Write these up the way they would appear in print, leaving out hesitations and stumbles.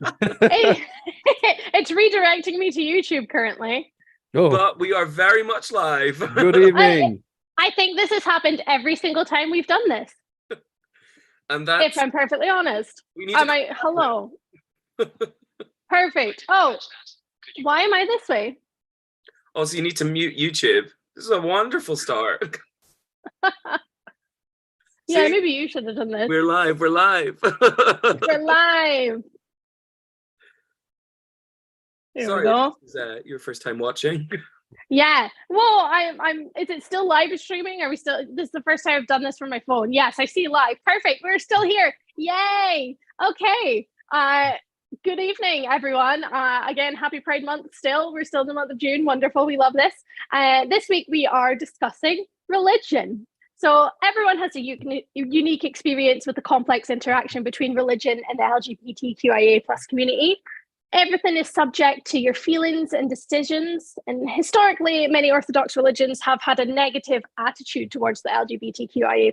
It's redirecting me to YouTube currently. Oh, But we are very much live. good evening. I think this has happened every single time we've done this. And that's If I'm perfectly honest. we need Hello. Perfect. Oh, why am I this way? Also, you need to mute YouTube. This is a wonderful start. Yeah, See? maybe you should have done this. We're live. We're live. We're live. There Sorry, we go. this is your first time watching. Yeah. Well, I'm. Is it still live streaming? Are we still? This is the first time I've done this from my phone. Yes, I see live. Perfect. We're still here. Yay. Okay. Good evening, everyone. Again, happy Pride Month. We're still in the month of June. Wonderful. We love this. This week we are discussing religion. So everyone has a unique experience with the complex interaction between religion and the LGBTQIA plus community. Everything is subject to your feelings and decisions. And historically, many Orthodox religions have had a negative attitude towards the LGBTQIA+.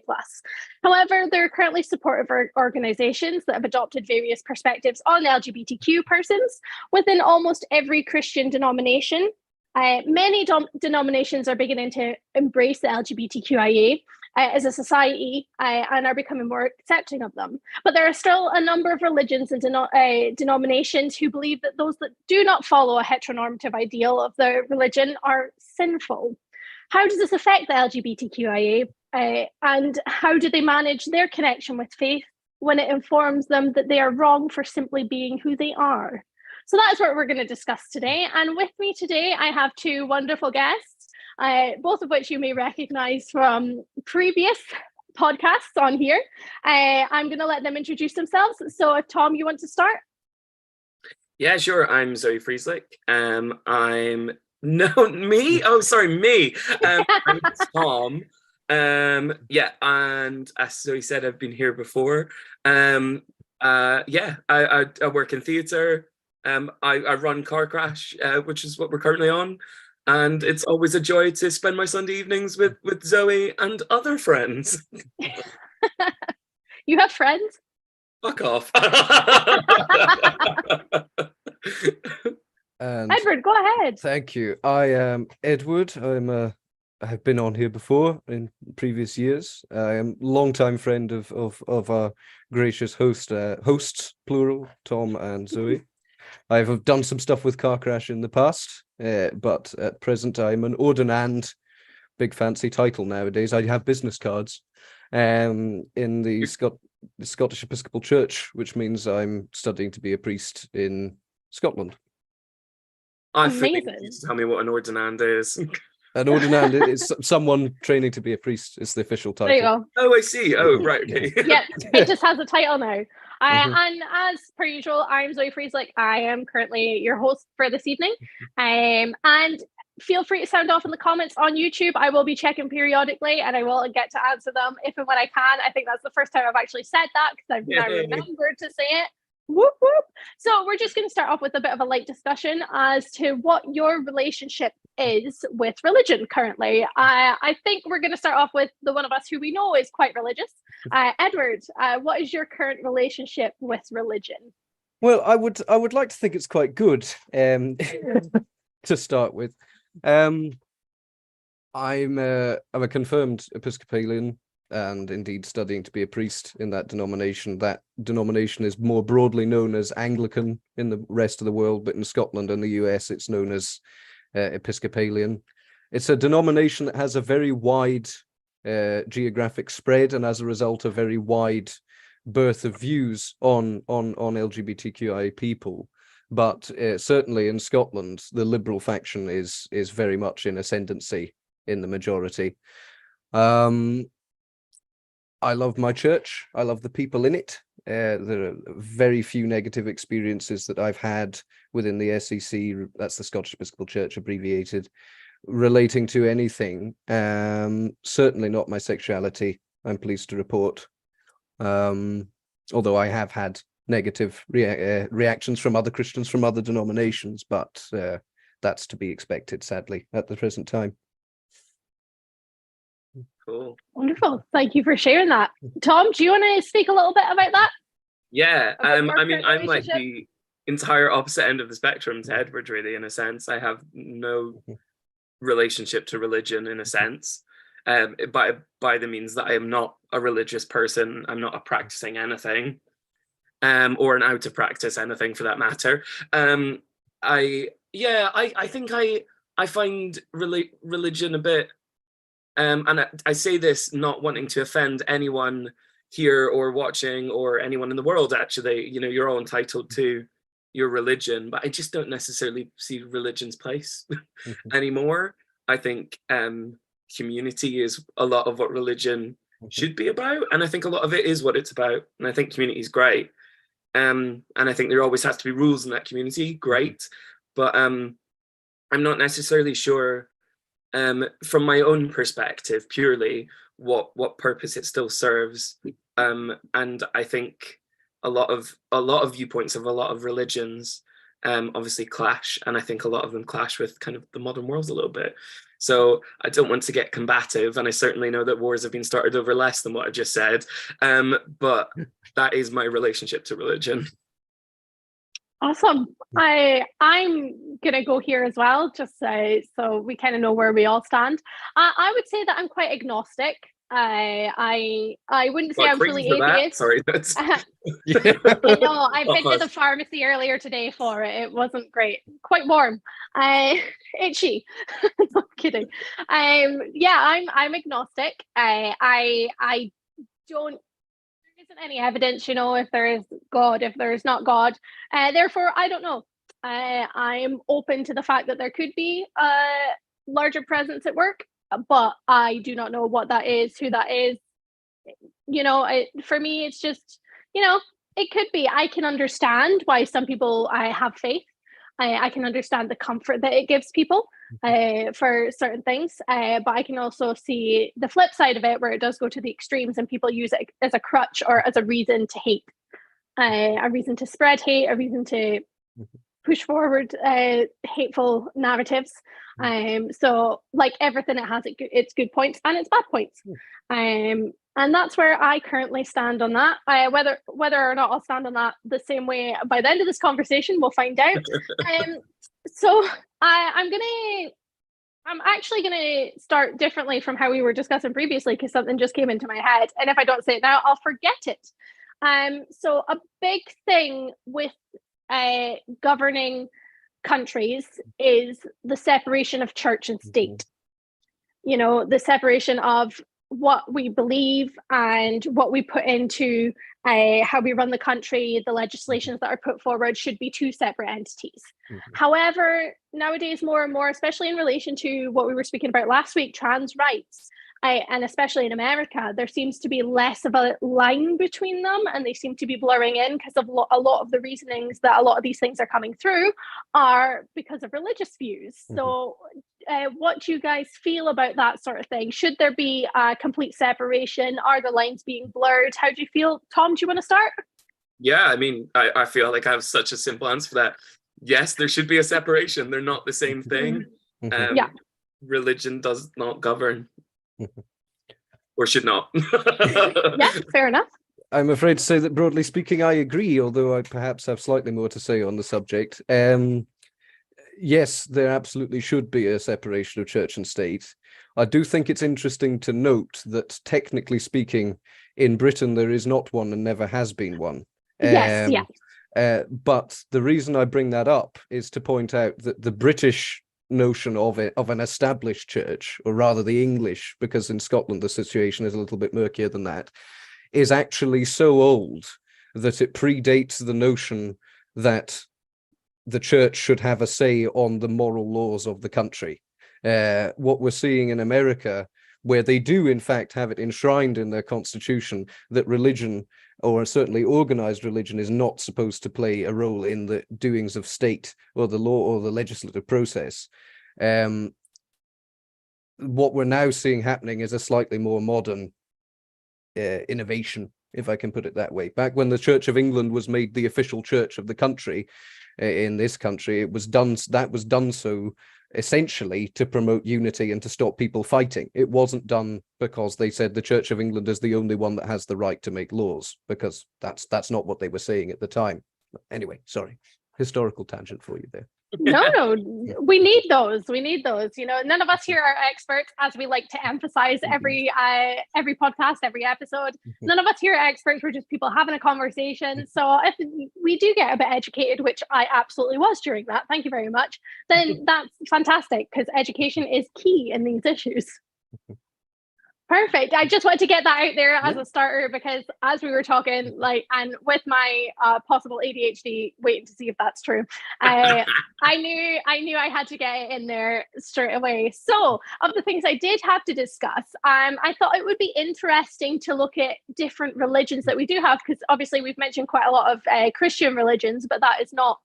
However, there are currently supportive organizations that have adopted various perspectives on LGBTQ persons within almost every Christian denomination. Many denominations are beginning to embrace the LGBTQIA as a society and are becoming more accepting of them. But there are still a number of religions and denominations who believe that those that do not follow a heteronormative ideal of their religion are sinful. How does this affect the LGBTQIA and how do they manage their connection with faith when it informs them that they are wrong for simply being who they are? So that's what we're going to discuss today. And with me today, I have two wonderful guests, both of which you may recognize from previous podcasts on here. I'm going to let them introduce themselves. So if Tom, you want to start? Yeah, sure. I'm Zoe Frieslick. I'm me. I'm Tom. Yeah, and as Zoe said, I've been here before. I work in theatre. I run Car Crash, which is what we're currently on, and it's always a joy to spend my Sunday evenings with Zoe and other friends. You have friends? Fuck off. Edward, go ahead. Thank you. I am Edward. I have been on here before in previous years. I am a long-time friend of our gracious hosts, plural, Tom and Zoe. I've done some stuff with Car Crash in the past, but at present I'm an ordinand, big fancy title nowadays. I have business cards in the Scottish Episcopal Church, which means I'm studying to be a priest in Scotland. I think you need to tell me what an ordinand is. An ordinand is someone training to be a priest. It's the official title. There you go. Oh, I see. Oh, right. Okay. Yeah, it just has a title now. And as per usual, I'm Zoe Frieslick. I am currently your host for this evening. And feel free to sound off in the comments on YouTube. I will be checking periodically and I will get to answer them if and when I can. I think that's the first time I've actually said that because I've now remembered to say it. Whoop, whoop. So we're just going to start off with a bit of a light discussion as to what your relationship is with religion currently. I think we're going to start off with the one of us who we know is quite religious. Edward, what is your current relationship with religion? Well, I would like to think it's quite good. To start with, I'm a confirmed Episcopalian, and indeed studying to be a priest in that denomination. That denomination is more broadly known as Anglican in the rest of the world, but in Scotland and the US, it's known as Episcopalian. It's a denomination that has a very wide geographic spread, and as a result, a very wide berth of views on LGBTQIA people. But certainly in Scotland, the liberal faction is very much in ascendancy in the majority. I love my church. I love the people in it. There are very few negative experiences that I've had within the SEC, that's the Scottish Episcopal Church abbreviated, relating to anything. Certainly not my sexuality, I'm pleased to report. Although I have had negative reactions from other Christians from other denominations, but that's to be expected, sadly, at the present time. Cool. Wonderful. Thank you for sharing that. Tom, do you want to speak a little bit about that? Yeah. I mean, I'm like entire opposite end of the spectrum to Edward, really, in a sense. I have no relationship to religion, in a sense, by the means that I am not a religious person. I'm not a practicing anything, or an out of practice anything for that matter. I think I find religion a bit, and I say this not wanting to offend anyone here or watching or anyone in the world, actually. You're all entitled to your religion, but I just don't necessarily see religion's place anymore. I think community is a lot of what religion should be about, and I think a lot of it is what it's about, and I think community is great. And I think there always has to be rules in that community, great, but I'm not necessarily sure, from my own perspective, purely what purpose it still serves. And I think a lot of viewpoints of a lot of religions obviously clash, and I think a lot of them clash with kind of the modern world a little bit. So I don't want to get combative, and I certainly know that wars have been started over less than what I just said, but that is my relationship to religion. Awesome. I'm gonna go here as well, just so we kind of know where we all stand. I would say that I'm quite agnostic. I wouldn't say I'm fully atheist. Sorry, that's I know, I've been to the pharmacy earlier today for it. It wasn't great. Quite warm. Itchy. No kidding. I'm agnostic. I don't. There isn't any evidence, if there is God, if there is not God. Therefore, I don't know. I'm open to the fact that there could be a larger presence at work, but I do not know what that is, who that is. For me, it's just, it could be. I can understand why some people have faith. I can understand the comfort that it gives people for certain things, but I can also see the flip side of it, where it does go to the extremes and people use it as a crutch or as a reason to hate, a reason to spread hate, a reason to push forward hateful narratives. So like everything, it has its good points and its bad points. And that's where I currently stand on that. Whether or not I'll stand on that the same way by the end of this conversation, we'll find out. So I'm actually gonna start differently from how we were discussing previously, because something just came into my head, and if I don't say it now, I'll forget it. So a big thing with governing countries is the separation of church and state. The separation of what we believe and what we put into how we run the country. The legislations that are put forward should be two separate entities. However, nowadays, more and more, especially in relation to what we were speaking about last week, trans rights, and especially in America, there seems to be less of a line between them, and they seem to be blurring in because of a lot of the reasonings that a lot of these things are coming through are because of religious views. So what do you guys feel about that sort of thing? Should there be a complete separation? Are the lines being blurred? How do you feel? Tom, do you want to start? Yeah, I mean, I feel like I have such a simple answer for that. Yes, there should be a separation. They're not the same thing. Religion does not govern. Or should not. Yeah, fair enough. I'm afraid to say that, broadly speaking, I agree, although I perhaps have slightly more to say on the subject. Yes, there absolutely should be a separation of church and state. I do think it's interesting to note that, technically speaking, in Britain there is not one and never has been one. Yes. But the reason I bring that up is to point out that the British notion of an established church, or rather the English, because in Scotland the situation is a little bit murkier than that, is actually so old that it predates the notion that the church should have a say on the moral laws of the country. What we're seeing in America, where they do in fact have it enshrined in their constitution that religion, or certainly organized religion, is not supposed to play a role in the doings of state or the law or the legislative process. What we're now seeing happening is a slightly more modern innovation, if I can put it that way. Back when the Church of England was made the official church of the country, in this country, it was done so essentially to promote unity and to stop people fighting. It wasn't done because they said the Church of England is the only one that has the right to make laws, because that's not what they were saying at the time. Anyway, sorry. historical tangent for you there. No, we need those. We need those. You know, none of us here are experts, as we like to emphasize every podcast, every episode. None of us here are experts. We're just people having a conversation. So if we do get a bit educated, which I absolutely was during that, thank you very much, then that's fantastic, because education is key in these issues. Perfect. I just wanted to get that out there as a starter, because as we were talking, like, and with my possible ADHD, waiting to see if that's true, I knew I had to get it in there straight away. So, of the things I did have to discuss, I thought it would be interesting to look at different religions that we do have, because obviously we've mentioned quite a lot of Christian religions, but that is not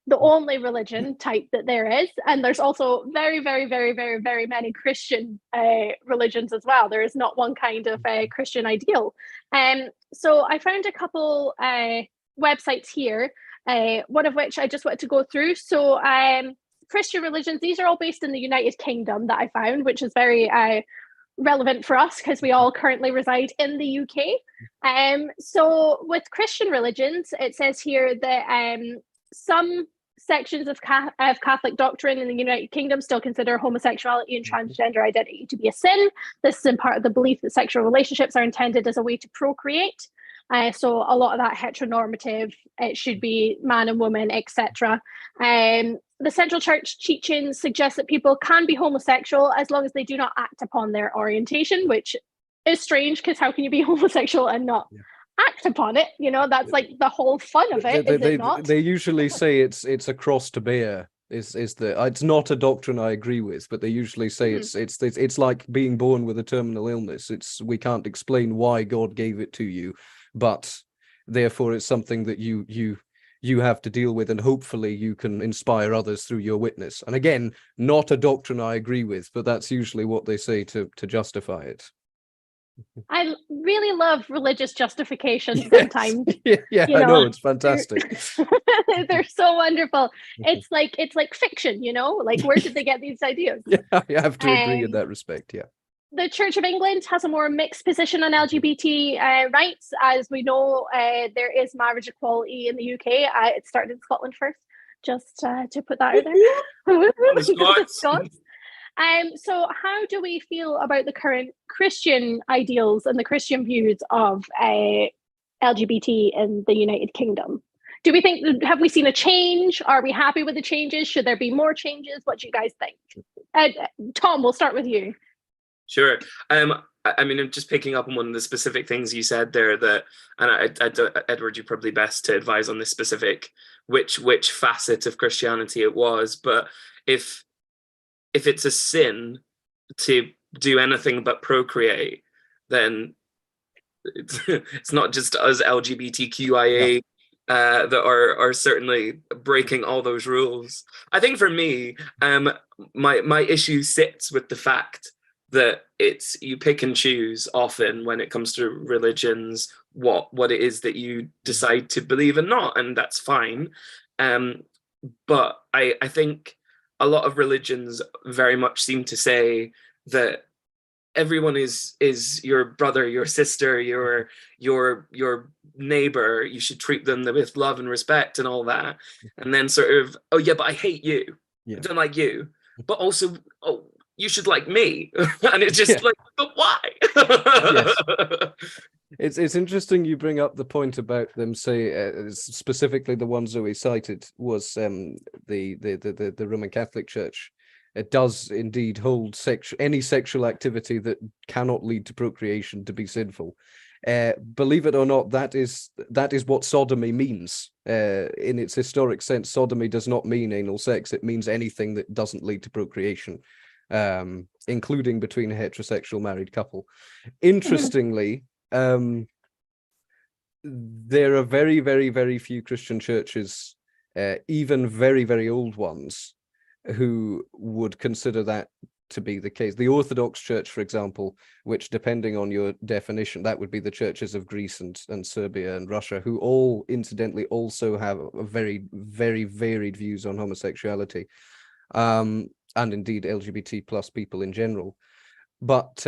the only religion type that there is, and there's also very, very, very, very, very many Christian religions as well. There is not one kind of Christian ideal. So I found a couple websites here, one of which I just wanted to go through. So Christian religions, these are all based in the United Kingdom that I found, which is very relevant for us because we all currently reside in the UK. So with Christian religions, it says here that some sections of Catholic doctrine in the United Kingdom still consider homosexuality and transgender identity to be a sin. This is in part of the belief that sexual relationships are intended as a way to procreate. So a lot of that heteronormative, it should be man and woman, etc. The Central Church teachings suggest that people can be homosexual as long as they do not act upon their orientation, which is strange, because how can you be homosexual and not act upon it? You know, that's like the whole fun of it, is it not? They usually say it's a cross to bear. It's not a doctrine I agree with, but they usually say it's like being born with a terminal illness. We can't explain why God gave it to you, but therefore it's something that you have to deal with, and hopefully you can inspire others through your witness. And again, not a doctrine I agree with, but that's usually what they say to justify it. I really love religious justifications sometimes. I know, it's fantastic. They're so wonderful. It's like fiction, you know, like where did they get these ideas? Yeah, I have to agree in that respect. Yeah. The Church of England has a more mixed position on LGBT rights. As we know, there is marriage equality in the UK. It started in Scotland first, just to put that out there. Scots. So how do we feel about the current Christian ideals and the Christian views of LGBT in the United Kingdom? Do we think, have we seen a change? Are we happy with the changes? Should there be more changes? What do you guys think? Tom, we'll start with you. Sure. I mean, I'm just picking up on one of the specific things you said there, that, and Edward, you're probably best to advise on this specific, which facet of Christianity it was. But if it's a sin to do anything but procreate, then it's not just us LGBTQIA that are certainly breaking all those rules. I think for me, my issue sits with the fact that you pick and choose often when it comes to religions what it is that you decide to believe and not, and that's fine. But I think a lot of religions very much seem to say that everyone is your brother, your sister, your neighbor. You should treat them with love and respect and all that. And then sort of, oh yeah, but I hate you. I don't like you. But also, oh, you should like me. And it's just like, but why? Yes. It's interesting you bring up the point about them say specifically the one Zoe cited was the Roman Catholic Church. It does indeed hold any sexual activity that cannot lead to procreation to be sinful. Believe it or not, that is what sodomy means. In its historic sense, sodomy does not mean anal sex. It means anything that doesn't lead to procreation, including between a heterosexual married couple. Interestingly, there are very, very, very few Christian churches, even very, very old ones, who would consider that to be the case. The Orthodox Church, for example, which, depending on your definition, that would be the churches of Greece and Serbia and Russia, who all incidentally also have a very, very varied views on homosexuality, and indeed LGBT plus people in general. But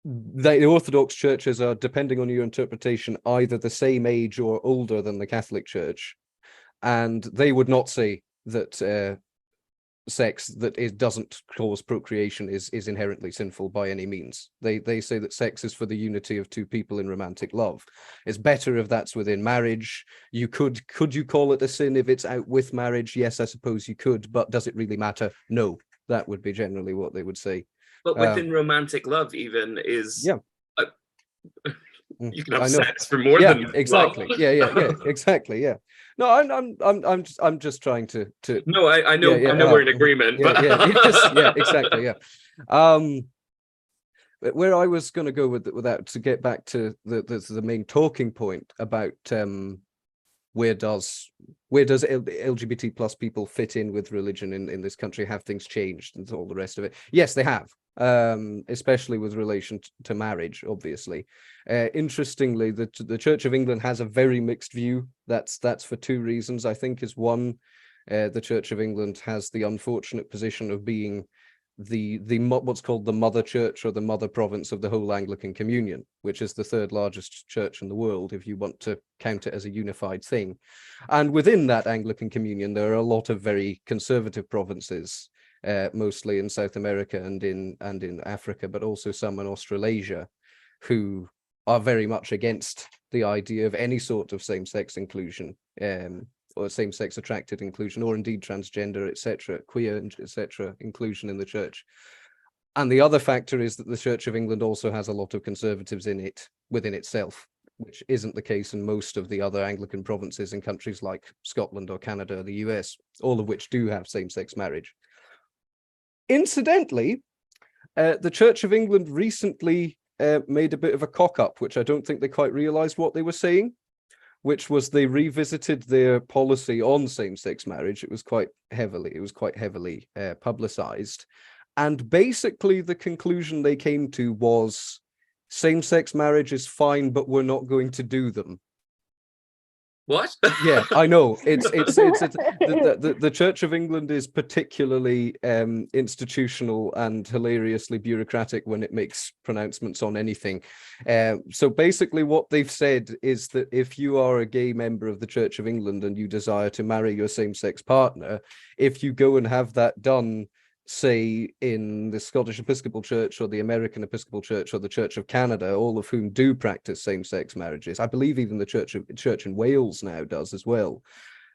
the Orthodox churches are, depending on your interpretation, either the same age or older than the Catholic Church. and they would not say that sex that doesn't cause procreation is inherently sinful by any means. They say that sex is for the unity of two people in romantic love. It's better if that's within marriage. You could you call it a sin if it's out with marriage? Yes, I suppose you could, but does it really matter? No. That would be generally what they would say. But within romantic love, even is you can have sex for more than exactly. love. Yeah, exactly. Yeah. No, I'm just trying to. No, I know we're in agreement. But Exactly. Yeah. Where I was going to go with that to get back to the main talking point about where does LGBT plus people fit in with religion in this country? Have things changed and all the rest of it? Yes, they have, especially with relation to marriage, obviously. Interestingly, the Church of England has a very mixed view. That's for two reasons. I think is one, the Church of England has the unfortunate position of being the what's called the mother church or the mother province of the whole Anglican Communion, which is the third largest church in the world if you want to count it as a unified thing. And within that Anglican Communion there are a lot of very conservative provinces, mostly in South America and in Africa, but also some in Australasia, who are very much against the idea of any sort of same-sex inclusion, or same-sex attracted inclusion, or indeed transgender, etc., queer, etc., inclusion in the church. And the other factor is that the Church of England also has a lot of conservatives in it within itself, which isn't the case in most of the other Anglican provinces in countries like Scotland or Canada or the US, all of which do have same-sex marriage. Incidentally, the Church of England recently made a bit of a cock-up, which I don't think they quite realized what they were saying, which was they revisited their policy on same-sex marriage. It was quite heavily publicized. And basically the conclusion they came to was same-sex marriage is fine, but we're not going to do them. What? Yeah, I know. It's the Church of England is particularly institutional and hilariously bureaucratic when it makes pronouncements on anything. So basically what they've said is that if you are a gay member of the Church of England and you desire to marry your same-sex partner, if you go and have that done, say in the Scottish Episcopal Church or the American Episcopal Church or the Church of Canada, all of whom do practice same-sex marriages, I believe even the church in Wales now does as well,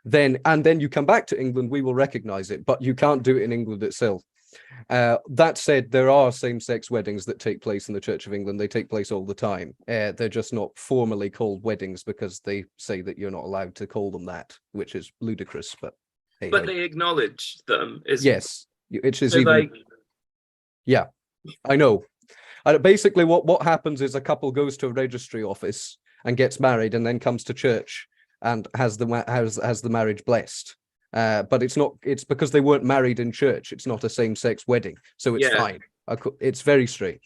then you come back to England, we will recognize it, but you can't do it in England itself. That said, there are same-sex weddings that take place in the Church of England. They take place all the time. They're just not formally called weddings because they say that you're not allowed to call them that, which is ludicrous, but hey, but they acknowledge them. Yes. Which is so even, like... yeah, I know. Basically, what happens is a couple goes to a registry office and gets married, and then comes to church and has the marriage blessed. But it's because they weren't married in church. It's not a same-sex wedding, so it's fine. It's very straight.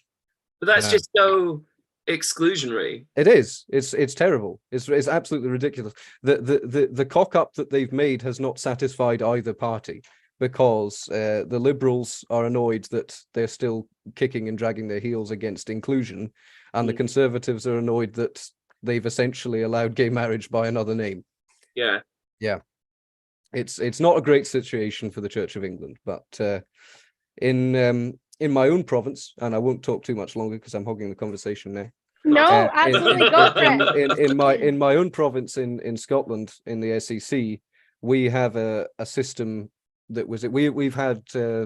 But that's just so exclusionary. It is. It's terrible. It's absolutely ridiculous. The cock up that they've made has not satisfied either party, because the Liberals are annoyed that they're still kicking and dragging their heels against inclusion, and the Conservatives are annoyed that they've essentially allowed gay marriage by another name. Yeah. It's not a great situation for the Church of England, but in my own province, and I won't talk too much longer because I'm hogging the conversation now. No, absolutely, go for it. In my own province in Scotland, in the SEC, we have a system that we've had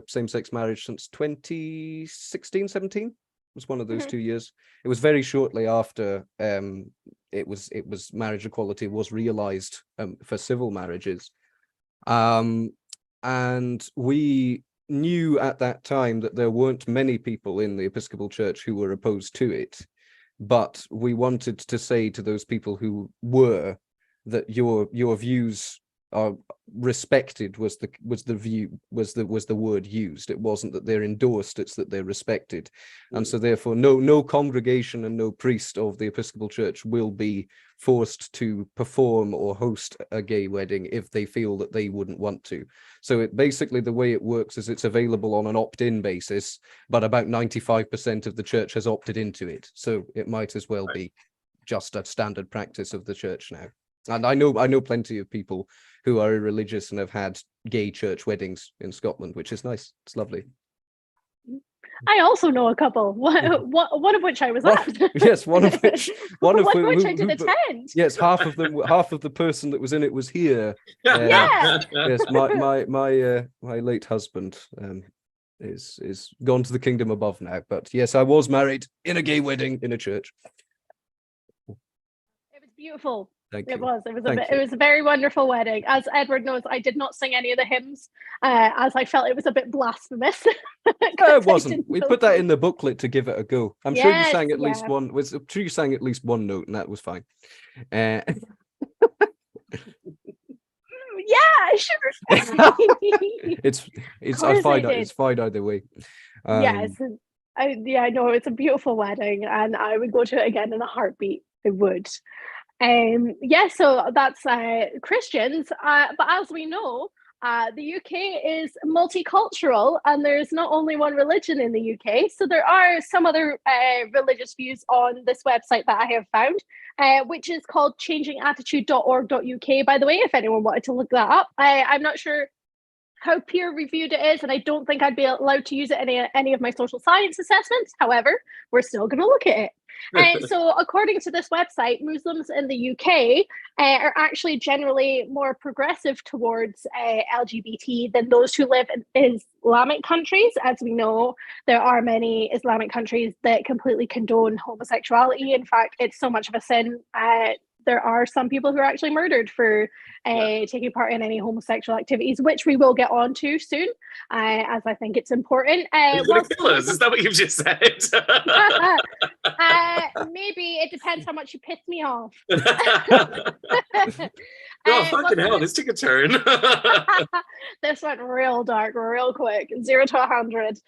same-sex marriage since 2016-17. was one of those 2 years. It was very shortly after it was marriage equality was realized for civil marriages, and we knew at that time that there weren't many people in the Episcopal Church who were opposed to it, but we wanted to say to those people who were that your views are respected was the word used. It wasn't that they're endorsed, it's that they're respected. And so therefore no congregation and no priest of the Episcopal Church will be forced to perform or host a gay wedding if they feel that they wouldn't want to. So it basically, the way it works is it's available on an opt-in basis, but about 95% of the church has opted into it, so it might as well be just a standard practice of the church now. And I know plenty of people who are irreligious and have had gay church weddings in Scotland, which is nice. It's lovely. I also know a couple. One of which I was at. Yes, one of which I did attend. Yes, half of the person that was in it was here. Yeah. Yes, my late husband is gone to the kingdom above now. But yes, I was married in a gay wedding in a church. It was beautiful. Thank you. It was a very wonderful wedding. As Edward knows, I did not sing any of the hymns, as I felt it was a bit blasphemous. It wasn't. We put that in the booklet to give it a go. I'm sure you sang at least one. I'm sure you sang at least one note, and that was fine. Yeah, sure. It's fine. It's fine either way. Yes, I know it's a beautiful wedding, and I would go to it again in a heartbeat. I would. So that's Christians, but as we know, the UK is multicultural, and there's not only one religion in the UK. So there are some other religious views on this website that I have found, which is called changingattitude.org.uk, by the way, if anyone wanted to look that up. I'm not sure how peer reviewed it is, and I don't think I'd be allowed to use it in any of my social science assessments. However, we're still going to look at it. So according to this website, Muslims in the UK are actually generally more progressive towards LGBT than those who live in Islamic countries. As we know, there are many Islamic countries that completely condone homosexuality. In fact, it's so much of a sin. There are some people who are actually murdered for taking part in any homosexual activities, which we will get on to soon, as I think it's important. You're going to kill us? Is that what you've just said? Maybe. It depends how much you piss me off. Fucking hell, this took a turn. This went real dark, real quick, 0 to 100.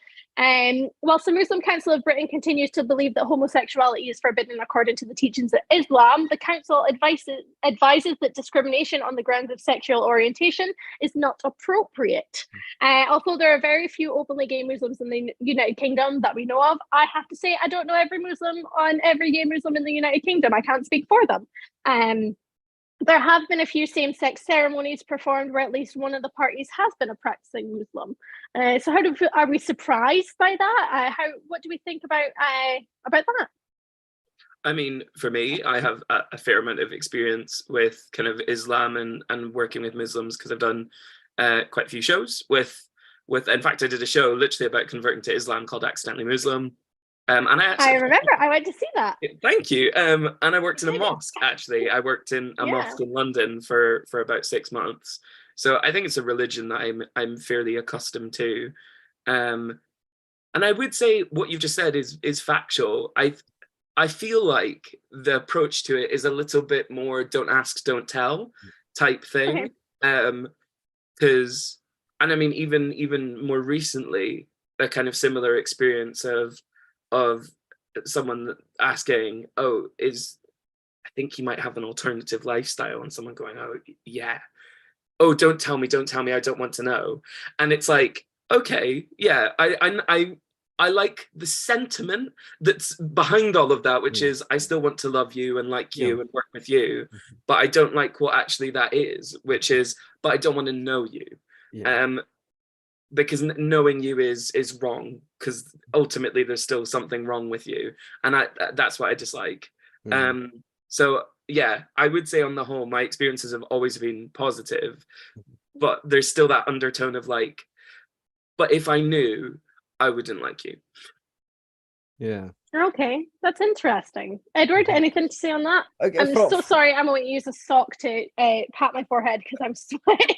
Whilst the Muslim Council of Britain continues to believe that homosexuality is forbidden according to the teachings of Islam, the council advises that discrimination on the grounds of sexual orientation is not appropriate. Although there are very few openly gay Muslims in the United Kingdom that we know of, I have to say I don't know every Muslim on every gay Muslim in the United Kingdom. I can't speak for them. There have been a few same-sex ceremonies performed where at least one of the parties has been a practicing Muslim. So are we surprised by that? What do we think about that? I mean, for me, I have a fair amount of experience with kind of Islam and working with Muslims, because I've done quite a few shows with. In fact, I did a show literally about converting to Islam called Accidentally Muslim. And I remember, I went to see that. Thank you. And I worked in a mosque, actually. I worked in a mosque in London for about 6 months. So I think it's a religion that I'm fairly accustomed to. And I would say what you've just said is factual. I feel like the approach to it is a little bit more don't ask, don't tell type thing. Because, and I mean, even more recently, a kind of similar experience of someone asking, I think you might have an alternative lifestyle, and someone going, oh yeah, oh don't tell me, I don't want to know. And it's like, okay, yeah, I like the sentiment that's behind all of that, which is I still want to love you and like you and work with you, but I don't like what actually that is, which is, but I don't want to know you. Because knowing you is wrong, because ultimately there's still something wrong with you, and that's what I dislike. So yeah, I would say on the whole my experiences have always been positive, but there's still that undertone of like, but if I knew, I wouldn't like you. Okay, that's interesting. Edward, anything to say on that? I'm so sorry, I'm going to use a sock to pat my forehead because I'm sweating.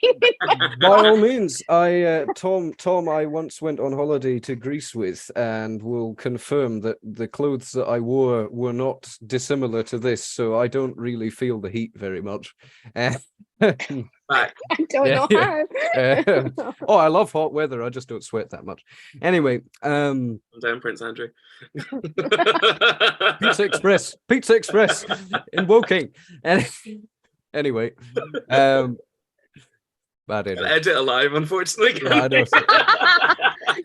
By all means, Tom, I once went on holiday to Greece with, and will confirm that the clothes that I wore were not dissimilar to this, so I don't really feel the heat very much. I don't know how. I love hot weather. I just don't sweat that much. Anyway, I'm down, Prince Andrew. Pizza Express in Woking. Anyway, bad edit. Edit alive, unfortunately.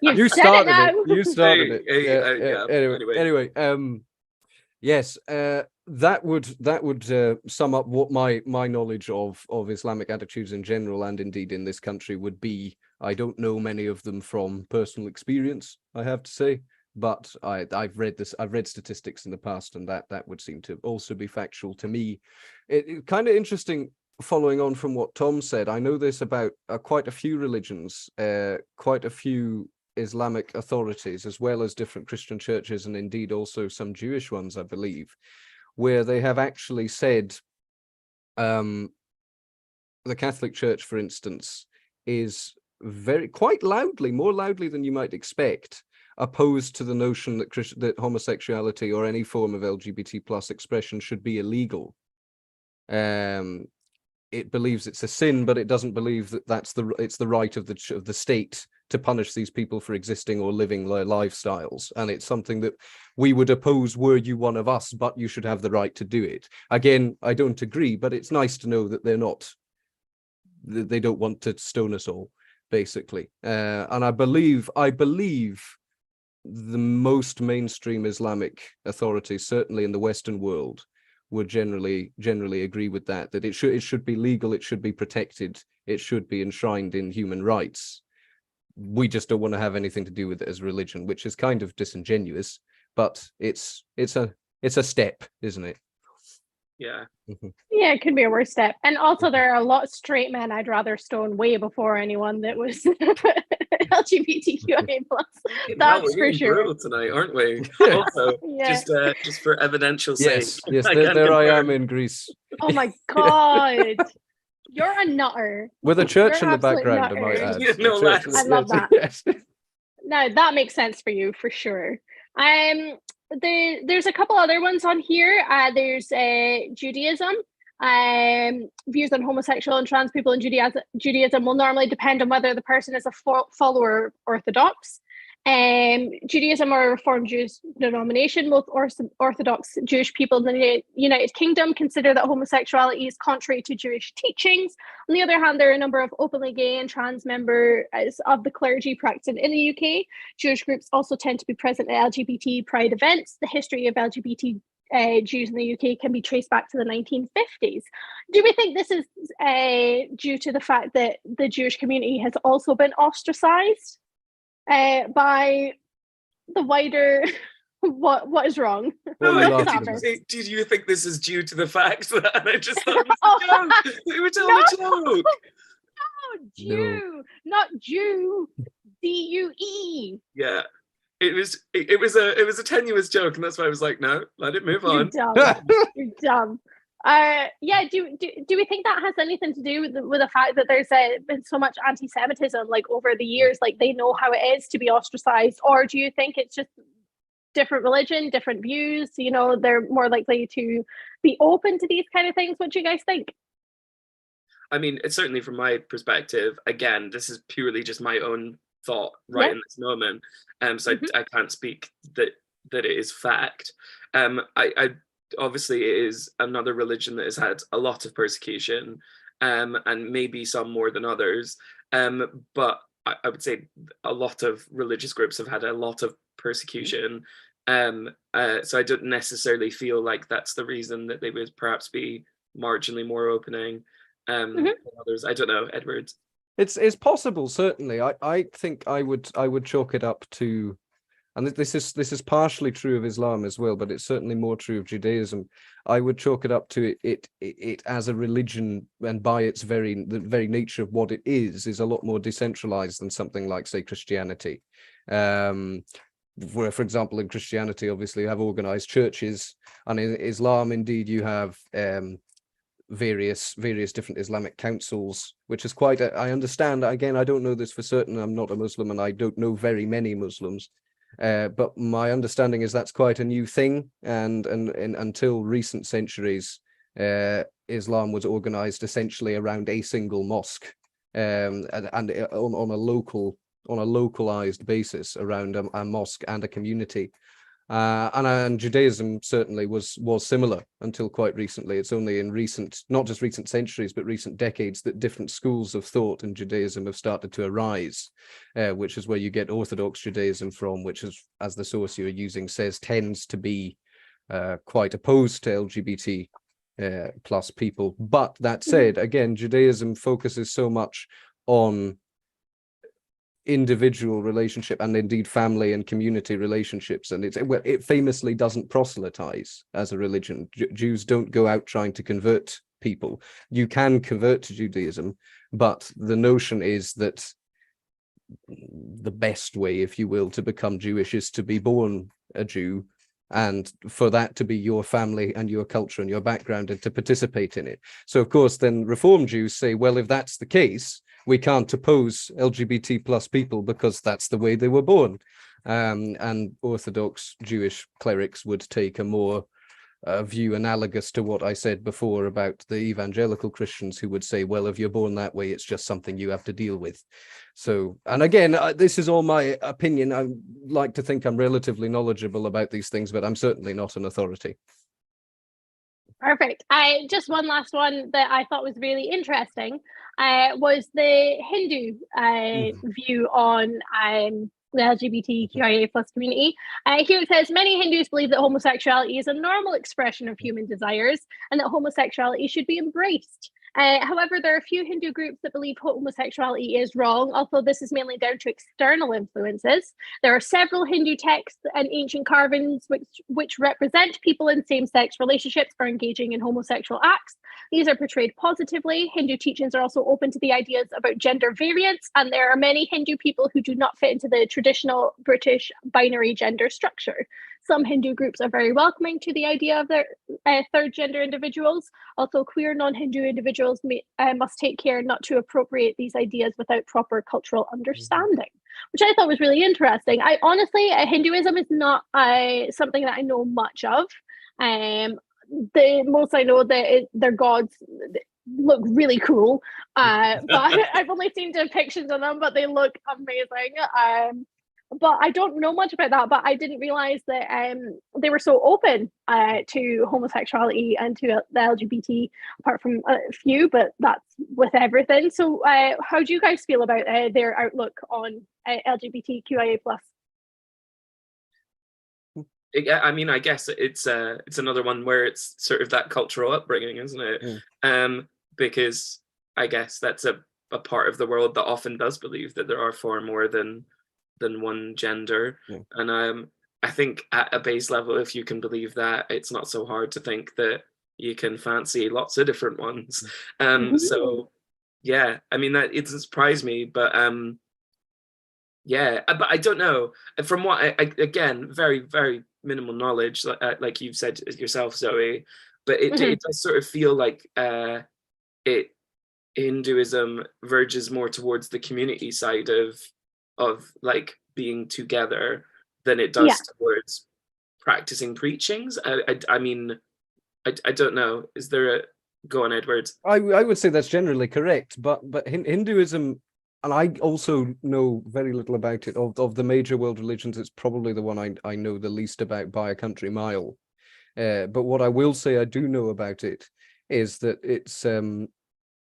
You started it. You started it. Anyway, yes. that would sum up what my knowledge of Islamic attitudes in general, and indeed in this country, would be. I don't know many of them from personal experience, I have to say, but I've read statistics in the past, and that would seem to also be factual to me. It kind of interesting, following on from what Tom said. I know this about quite a few religions, quite a few Islamic authorities, as well as different Christian churches, and indeed also some Jewish ones, I believe, where they have actually said, the Catholic Church, for instance, is quite loudly, more loudly than you might expect, opposed to the notion that homosexuality or any form of LGBT plus expression should be illegal. It believes it's a sin, but it doesn't believe that it's the right of the state to punish these people for existing or living their lifestyles. And it's something that we would oppose were you one of us, but you should have the right to do it. Again, I don't agree, but it's nice to know that they don't want to stone us all, basically. And I believe the most mainstream Islamic authorities, certainly in the Western world, would generally agree with that it should be legal, it should be protected, it should be enshrined in human rights. We just don't want to have anything to do with it as religion, which is kind of disingenuous, but it's a step, isn't it? Yeah. Yeah, it could be a worse step. And also there are a lot of straight men I'd rather stone way before anyone that was LGBTQIA+. That's for sure. Brutal tonight, aren't we? Yeah. Also, Yeah. just for evidential sake. Yes, there I am in Greece. Oh my God. You're a nutter. With a church You're in the absolute background, I might nutter. add. Yeah, no, A church- lads. I love that. Yes. No, that makes sense for you for sure. There's a couple other ones on here. There's Judaism. Views on homosexual and trans people in Judaism will normally depend on whether the person is a follower of Orthodox. Judaism or a Reformed Jewish denomination. Most Orthodox Jewish people in the United Kingdom consider that homosexuality is contrary to Jewish teachings. On the other hand, there are a number of openly gay and trans members of the clergy practicing in the UK. Jewish groups also tend to be present at LGBT pride events. The history of LGBT Jews in the UK can be traced back to the 1950s. Do we think this is due to the fact that the Jewish community has also been ostracized by the wider what is wrong? Did you think this is due to the fact that I just thought it was a joke? We were telling a joke. No, Jew, not Jew. DUE. Yeah. It was a tenuous joke, and that's why I was like, no, let it move on. You're dumb. You're dumb. Yeah. Do we think that has anything to do with the fact that there's been so much anti-Semitism like over the years? Like they know how it is to be ostracized, or do you think it's just different religion, different views? They're more likely to be open to these kind of things. What do you guys think? I mean, it's certainly from my perspective. Again, this is purely just my own thought right in this moment. So I can't speak that it is fact. I obviously it is another religion that has had a lot of persecution, and maybe some more than others. But I would say a lot of religious groups have had a lot of persecution. So I don't necessarily feel like that's the reason that they would perhaps be marginally more opening than others. I don't know, Edward. It's possible, certainly. I think I would chalk it up to, and this is partially true of Islam as well, but it's certainly more true of Judaism. I would chalk it up to it as a religion, and by the very nature of what it is a lot more decentralized than something like, say, Christianity. Where, for example, in Christianity, obviously you have organized churches, and in Islam, indeed, you have various different Islamic councils, which is quite I understand. Again, I don't know this for certain. I'm not a Muslim, and I don't know very many Muslims. But my understanding is that's quite a new thing, and until recent centuries, Islam was organized essentially around a single mosque, and on a localized basis around a mosque and a community. And Judaism certainly was similar until quite recently. It's only in not just recent centuries, but recent decades that different schools of thought in Judaism have started to arise, which is where you get Orthodox Judaism from, which is, as the source you're using says, tends to be quite opposed to LGBT plus people. But that said, again, Judaism focuses so much on individual relationship and indeed family and community relationships, and it famously doesn't proselytize as a religion. Jews don't go out trying to convert people. You can convert to Judaism, but the notion is that the best way, if you will, to become Jewish is to be born a Jew, and for that to be your family and your culture and your background and to participate in it. So of course then Reform Jews say, well, if that's the case, we can't oppose LGBT plus people because that's the way they were born. And Orthodox Jewish clerics would take a more view analogous to what I said before about the evangelical Christians, who would say, well, if you're born that way, it's just something you have to deal with. So, and again, this is all my opinion. I like to think I'm relatively knowledgeable about these things, but I'm certainly not an authority. Perfect. Just one last one that I thought was really interesting was the Hindu view on the LGBTQIA plus community. Here it says, many Hindus believe that homosexuality is a normal expression of human desires and that homosexuality should be embraced. However, there are a few Hindu groups that believe homosexuality is wrong, although this is mainly down to external influences. There are several Hindu texts and ancient carvings which represent people in same-sex relationships or engaging in homosexual acts. These are portrayed positively. Hindu teachings are also open to the ideas about gender variance, and there are many Hindu people who do not fit into the traditional British binary gender structure. Some Hindu groups are very welcoming to the idea of their third gender individuals, although queer non-Hindu individuals must take care not to appropriate these ideas without proper cultural understanding, which I thought was really interesting. I honestly, Hinduism is not something that I know much of. The most I know that their gods look really cool, but I've only seen depictions of them, but they look amazing. But I don't know much about that, but I didn't realize that they were so open to homosexuality and to the LGBT, apart from a few, but that's with everything. So how do you guys feel about their outlook on LGBTQIA+? I mean, I guess it's another one where it's sort of that cultural upbringing, isn't it? Because I guess that's a part of the world that often does believe that there are far more than one gender. And I think at a base level, if you can believe that, it's not so hard to think that you can fancy lots of different ones. So yeah, I mean, that it doesn't surprise me, but yeah, but I don't know. From what I again, very, very minimal knowledge, like you've said yourself, Zoe, but it does sort of feel like Hinduism verges more towards the community side of like being together than it does towards practicing preachings. I mean, I don't know. Is there a go on, Edward? I would say that's generally correct, but Hinduism, and I also know very little about it. Of the major world religions, it's probably the one I know the least about by a country mile. But what I will say I do know about it is that it's an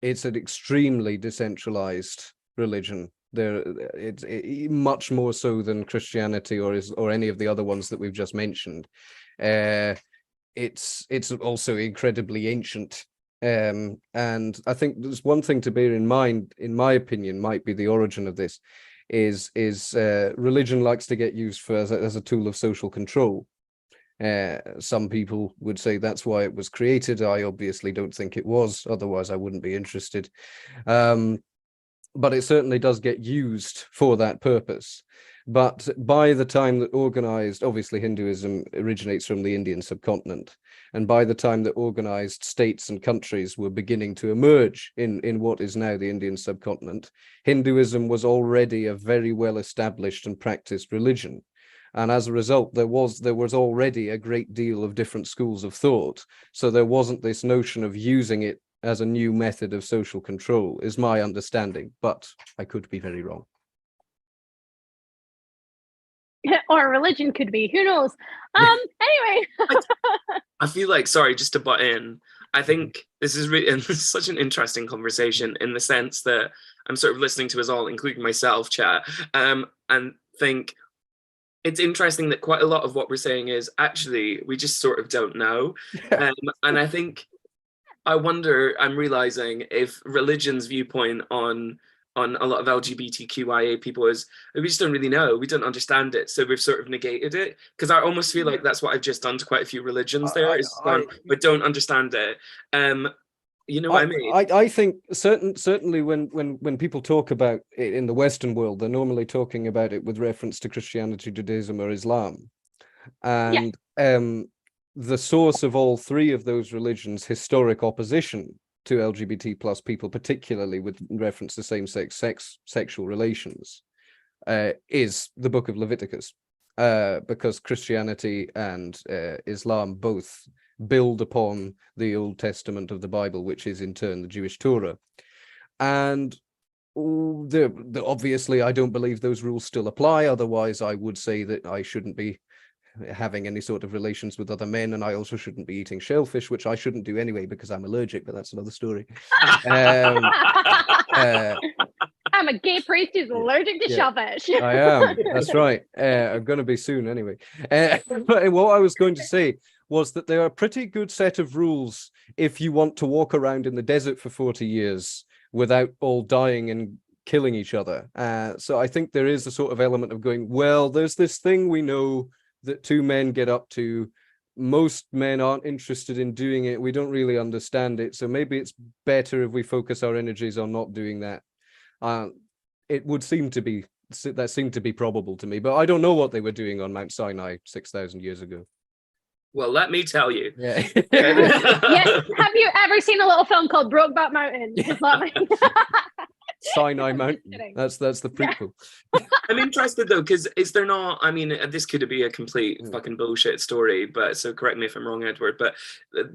extremely decentralized religion. It's much more so than Christianity or any of the other ones that we've just mentioned. It's also incredibly ancient. And I think there's one thing to bear in mind, in my opinion, might be the origin of this, is religion likes to get used as a tool of social control. Some people would say that's why it was created. I obviously don't think it was, otherwise I wouldn't be interested. But it certainly does get used for that purpose. But by the time that organized, obviously Hinduism originates from the Indian subcontinent, and by the time that organized states and countries were beginning to emerge in what is now the Indian subcontinent, Hinduism was already a very well established and practiced religion. And as a result, there was already a great deal of different schools of thought. So there wasn't this notion of using it as a new method of social control, is my understanding, but I could be very wrong. Or religion could be, who knows? Anyway. I feel like, sorry, just to butt in, I think this is really and this is such an interesting conversation in the sense that I'm sort of listening to us all, including myself, chat, and think it's interesting that quite a lot of what we're saying is actually we just sort of don't know. Yeah. And I think I'm realizing if religion's viewpoint on a lot of LGBTQIA people is we just don't really know, we don't understand it, so we've sort of negated it. Because I almost feel like that's what I've just done to quite a few religions. There is gone, but don't understand it. You know what I mean? I think certainly when people talk about it in the Western world, they're normally talking about it with reference to Christianity, Judaism, or Islam. And the source of all three of those religions' historic opposition to LGBT plus people, particularly with reference to same-sex sexual relations, is the book of Leviticus, because Christianity and Islam both build upon the Old Testament of the Bible, which is in turn the Jewish Torah. And obviously, I don't believe those rules still apply. Otherwise, I would say that I shouldn't be having any sort of relations with other men, and I also shouldn't be eating shellfish, which I shouldn't do anyway because I'm allergic, but that's another story. I'm a gay priest who's allergic to shellfish. I am, that's right. I'm going to be soon anyway. But what I was going to say was that there are a pretty good set of rules if you want to walk around in the desert for 40 years without all dying and killing each other. So I think there is a sort of element of going, well, there's this thing we know that two men get up to. Most men aren't interested in doing it. We don't really understand it. So maybe it's better if we focus our energies on not doing that. It would seem to be, that seemed to be probable to me, but I don't know what they were doing on Mount Sinai 6,000 years ago. Well, let me tell you. Yeah. Yeah. Have you ever seen a little film called Brokeback Mountain? Sinai Mountain. That's the prequel. I'm interested though, because is there not, I mean, this could be a complete fucking bullshit story, but so correct me if I'm wrong, Edward, but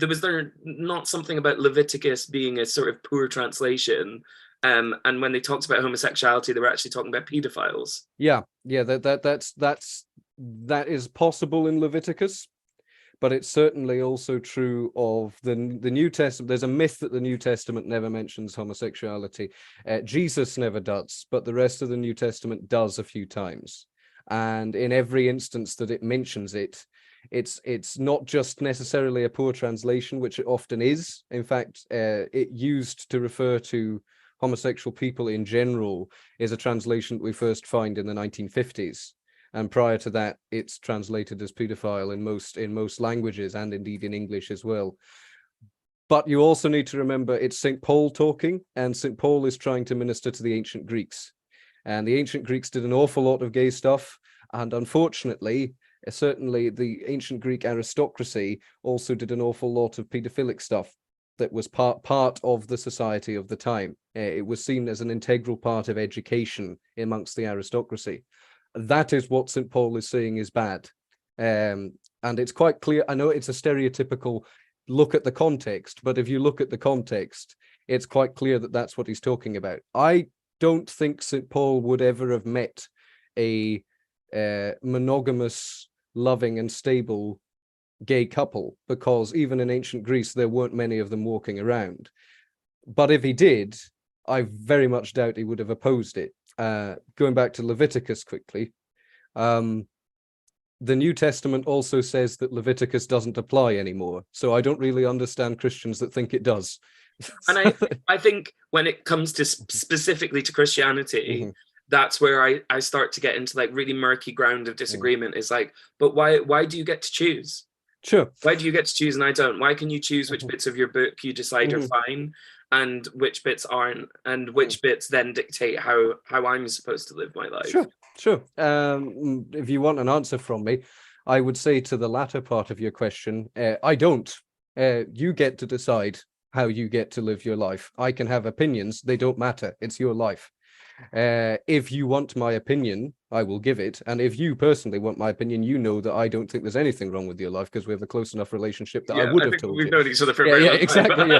was there not something about Leviticus being a sort of poor translation? And when they talked about homosexuality, they were actually talking about pedophiles. Yeah, that is possible in Leviticus. But it's certainly also true of the New Testament. There's a myth that the New Testament never mentions homosexuality. Jesus never does, but the rest of the New Testament does a few times. And in every instance that it mentions it, it's not just necessarily a poor translation, which it often is. In fact, it used to refer to homosexual people in general is a translation that we first find in the 1950s. And prior to that, it's translated as pedophile in most languages, and indeed in English as well. But you also need to remember it's St. Paul talking, and St. Paul is trying to minister to the ancient Greeks. And the ancient Greeks did an awful lot of gay stuff. And unfortunately, certainly the ancient Greek aristocracy also did an awful lot of pedophilic stuff that was part of the society of the time. It was seen as an integral part of education amongst the aristocracy. That is what St. Paul is saying is bad. And it's quite clear. I know it's a stereotypical look at the context, but if you look at the context, it's quite clear that that's what he's talking about. I don't think St. Paul would ever have met a monogamous, loving and stable gay couple, because even in ancient Greece, there weren't many of them walking around. But if he did, I very much doubt he would have opposed it. Going back to Leviticus quickly, the New Testament also says that Leviticus doesn't apply anymore. So I don't really understand Christians that think it does. And I think when it comes to specifically to Christianity, that's where I start to get into like really murky ground of disagreement. Is like, but why do you get to choose? Sure. Why do you get to choose and I don't? Why can you choose which bits of your book you decide are fine and which bits aren't, and which bits then dictate how I'm supposed to live my life? Sure. If you want an answer from me, I would say to the latter part of your question, I don't. You get to decide how you get to live your life. I can have opinions. They don't matter. It's your life. If you want my opinion, I will give it. And if you personally want my opinion, you know that I don't think there's anything wrong with your life because we have a close enough relationship that I would have told you. We've known each other for a very long time. Exactly.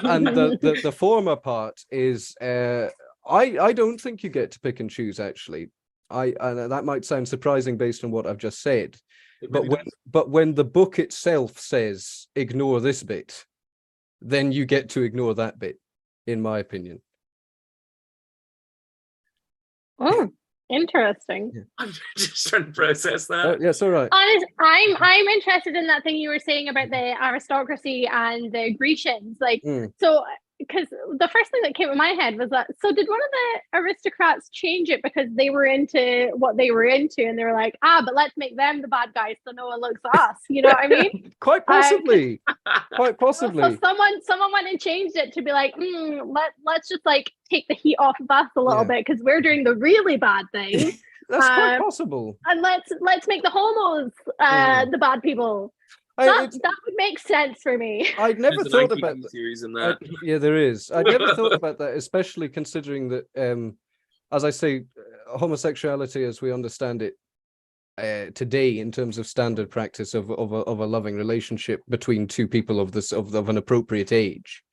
And the former part is, I don't think you get to pick and choose. Actually, and that might sound surprising based on what I've just said, but when the book itself says ignore this bit, then you get to ignore that bit, in my opinion. Oh, Interesting. I'm just trying to process that. Yes, all right. I'm interested in that thing you were saying about the aristocracy and the Grecians. Like, so because the first thing that came to my head was that, so did one of the aristocrats change it because they were into what they were into, and they were like, but let's make them the bad guys so no one looks at us. You know what I mean? Quite possibly. Quite possibly. So someone went and changed it to be like, let's just like take the heat off of us a little bit because we're doing the really bad thing. That's quite possible. And let's make the homos the bad people. That would make sense for me. I'd never thought about that. Series in that. Yeah, there is. I'd never thought about that, especially considering that, as I say, homosexuality, as we understand it today, in terms of standard practice of a loving relationship between two people of an appropriate age,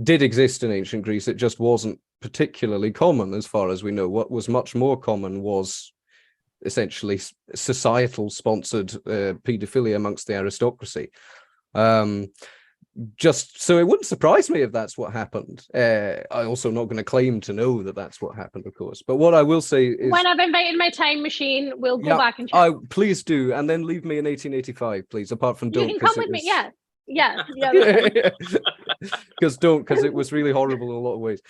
did exist in ancient Greece. It just wasn't particularly common, as far as we know. What was much more common was essentially societal sponsored paedophilia amongst the aristocracy. Just so it wouldn't surprise me if that's what happened. I also not going to claim to know that that's what happened, of course. But what I will say is, when I've invited my time machine, we'll go back and check. Please do, and then leave me in 1885, please. Apart from don't. You can come with me. Yeah. Because it was really horrible in a lot of ways.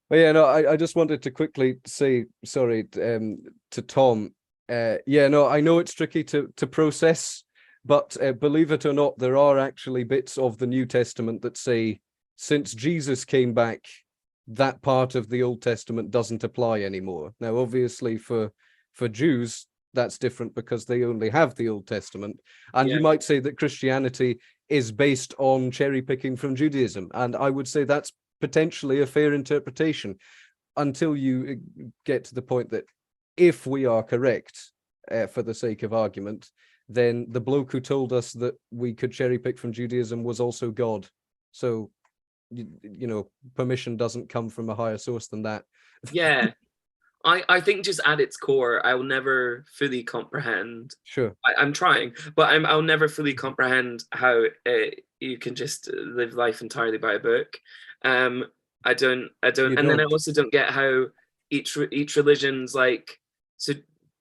But yeah, no, I just wanted to quickly say, sorry, to Tom. I know it's tricky to process, but believe it or not, there are actually bits of the New Testament that say, since Jesus came back, that part of the Old Testament doesn't apply anymore. Now, obviously, for Jews, that's different because they only have the Old Testament. And you might say that Christianity is based on cherry picking from Judaism. And I would say that's potentially a fair interpretation, until you get to the point that if we are correct, for the sake of argument, then the bloke who told us that we could cherry pick from Judaism was also God. So, you know, permission doesn't come from a higher source than that. Yeah. I think just at its core, I will never fully comprehend. Sure. I'm trying, but I'll never fully comprehend how you can just live life entirely by a book. I don't, then I also don't get how each religion's like, so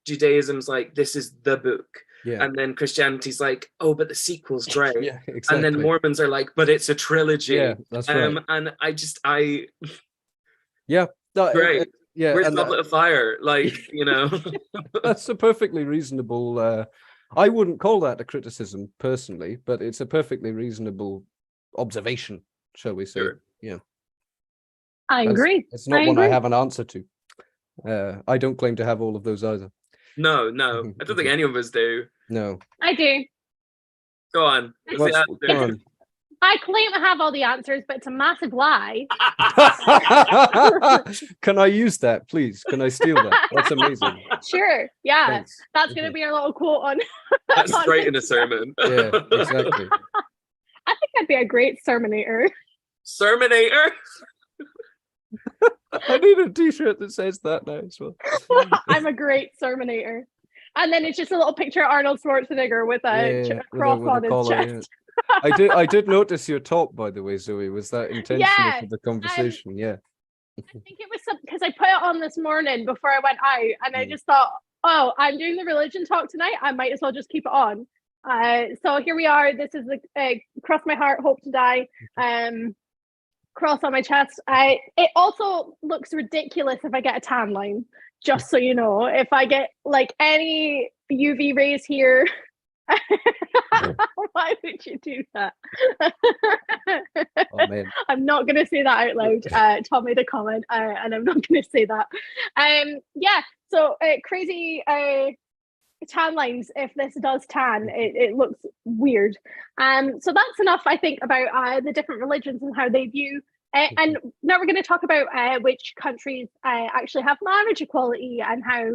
Judaism's like, this is the book. Yeah. And then Christianity's like, oh, but the sequel's great. Yeah, exactly. And then Mormons are like, but it's a trilogy. Yeah, that's right. And yeah. Great. Where's and Goblet of Fire? Like, you know. That's a perfectly reasonable, I wouldn't call that a criticism personally, but it's a perfectly reasonable observation, shall we say. Sure. Yeah. I agree. It's not one I have an answer to. I don't claim to have all of those either. No. I don't think any of us do. No. I do. Go on. Go on. I claim to have all the answers, but it's a massive lie. Can I use that, please? Can I steal that? That's amazing. Sure. Yeah. Thanks. That's going to be our little quote on. That's straight in a sermon. Yeah, exactly. I think I'd be a great sermonator. Sermonator? I need a t-shirt that says that now as well. I'm a great sermonator. And then it's just a little picture of Arnold Schwarzenegger with a cross on his collar, chest. Yeah. I did notice your top, by the way, Zoe. Was that intentional for the conversation? Yeah. I think it was because I put it on this morning before I went out, and I just thought, oh, I'm doing the religion talk tonight. I might as well just keep it on. So here we are. This is the cross my heart, hope to die. Cross on my chest. It also looks ridiculous if I get a tan line. Just so you know, if I get like any UV rays here. Why would you do that? Oh, man. I'm not going to say that out loud. Tom made a comment, and I'm not going to say that. So crazy tan lines. If this does tan, it looks weird. So that's enough, I think, about the different religions and how they view. And now we're going to talk about which countries actually have marriage equality and how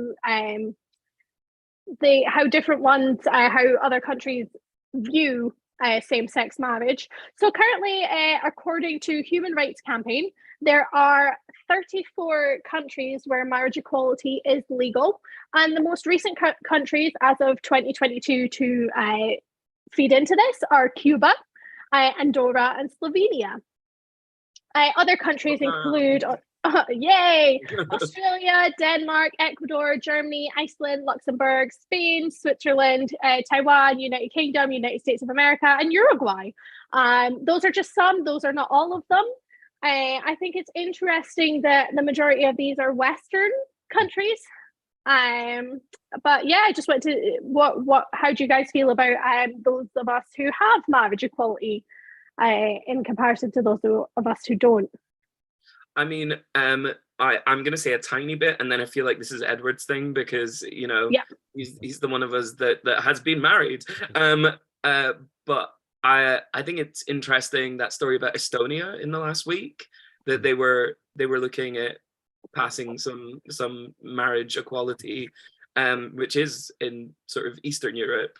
different ones, how other countries view same-sex marriage. So currently, according to Human Rights Campaign, there are 34 countries where marriage equality is legal. And the most recent countries as of 2022 to feed into this are Cuba, Andorra, and Slovenia. Other countries include Yay! Australia, Denmark, Ecuador, Germany, Iceland, Luxembourg, Spain, Switzerland, Taiwan, United Kingdom, United States of America, and Uruguay. Those are just some, those are not all of them. I think it's interesting that the majority of these are Western countries. But yeah, I just went to how do you guys feel about those of us who have marriage equality in comparison to those of us who don't? I mean, I'm going to say a tiny bit, and then I feel like this is Edward's thing because, he's the one of us that has been married. But I think it's interesting, that story about Estonia in the last week, that they were looking at passing some marriage equality, which is in sort of Eastern Europe.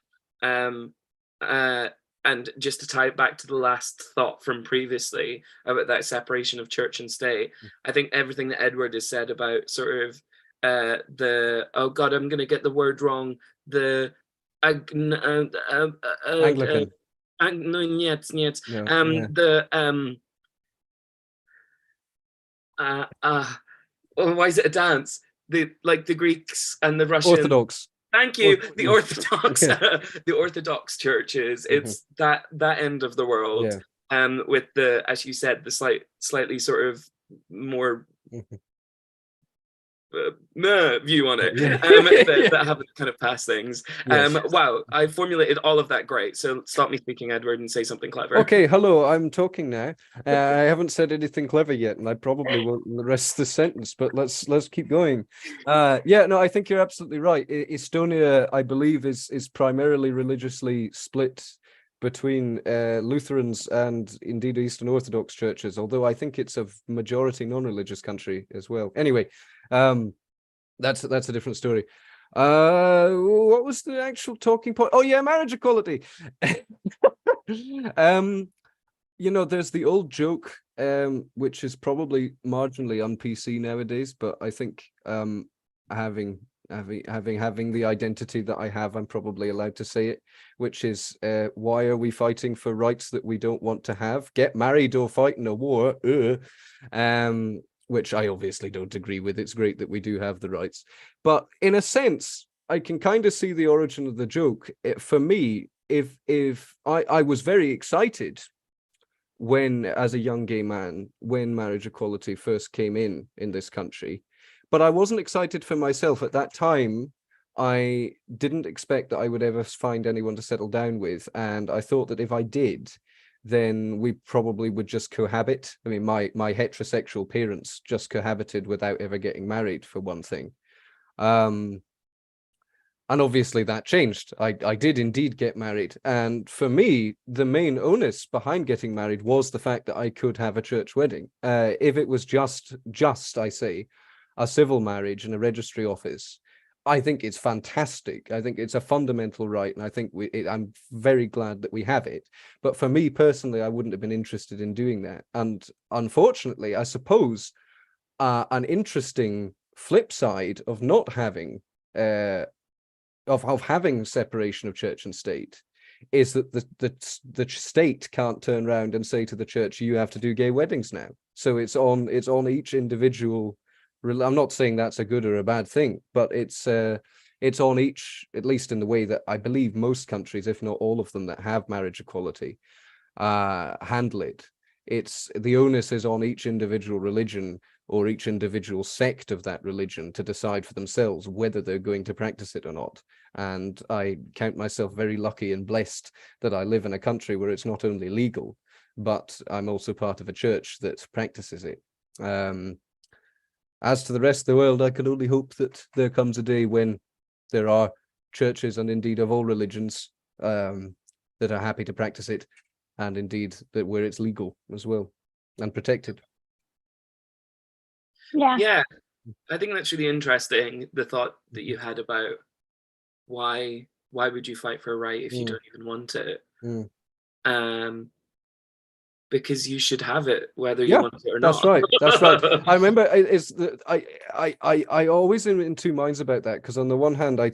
And just to tie it back to the last thought from previously about that separation of church and state, I think everything that Edward has said about sort of oh God, I'm going to get the word wrong, the Anglican. Why is it a dance? The Greeks and the Russians. Orthodox. Thank you. The Orthodox, the Orthodox churches. It's that end of the world, with the, as you said, the slightly sort of more view on it, that haven't kind of passed things. Wow, I formulated all of that great. So stop me speaking, Edward, and say something clever. Okay, hello, I'm talking now. I haven't said anything clever yet, and I probably won't in the rest of the sentence, but let's keep going. No, I think you're absolutely right. Estonia, I believe, is primarily religiously split between Lutherans and indeed Eastern Orthodox churches, although I think it's a majority non-religious country as well. Anyway, that's a different story. What was the actual talking point? Oh yeah, marriage equality. There's the old joke, which is probably marginally un-PC nowadays, but I think having the identity that I have, I'm probably allowed to say it, which is why are we fighting for rights that we don't want to have? Get married or fight in a war. Which I obviously don't agree with. It's great that we do have the rights, but in a sense, I can kind of see the origin of the joke. For me, if I was very excited when, as a young gay man, when marriage equality first came in this country, but I wasn't excited for myself at that time. I didn't expect that I would ever find anyone to settle down with, and I thought that if I did, then we probably would just cohabit. I mean, my heterosexual parents just cohabited without ever getting married, for one thing. And obviously that changed. I did indeed get married. And for me, the main onus behind getting married was the fact that I could have a church wedding. If it was just, I say, a civil marriage in a registry office, I think it's fantastic. I think it's a fundamental right, and I think I'm very glad that we have it. But for me personally, I wouldn't have been interested in doing that. And unfortunately, I suppose an interesting flip side of not having of having separation of church and state is that the state can't turn around and say to the church, you have to do gay weddings now. So it's on each individual. I'm not saying that's a good or a bad thing, but it's on each, at least in the way that I believe most countries, if not all of them, that have marriage equality, handle it. It's the onus is on each individual religion or each individual sect of that religion to decide for themselves whether they're going to practice it or not. And I count myself very lucky and blessed that I live in a country where it's not only legal, but I'm also part of a church that practices it. As to the rest of the world, I can only hope that there comes a day when there are churches, and indeed of all religions, that are happy to practice it, and indeed that where it's legal as well and protected. Yeah, I think that's really interesting, the thought that you had about why would you fight for a right if you don't even want it. Because you should have it whether you want it or not. That's right. I remember I always in two minds about that, because on the one hand I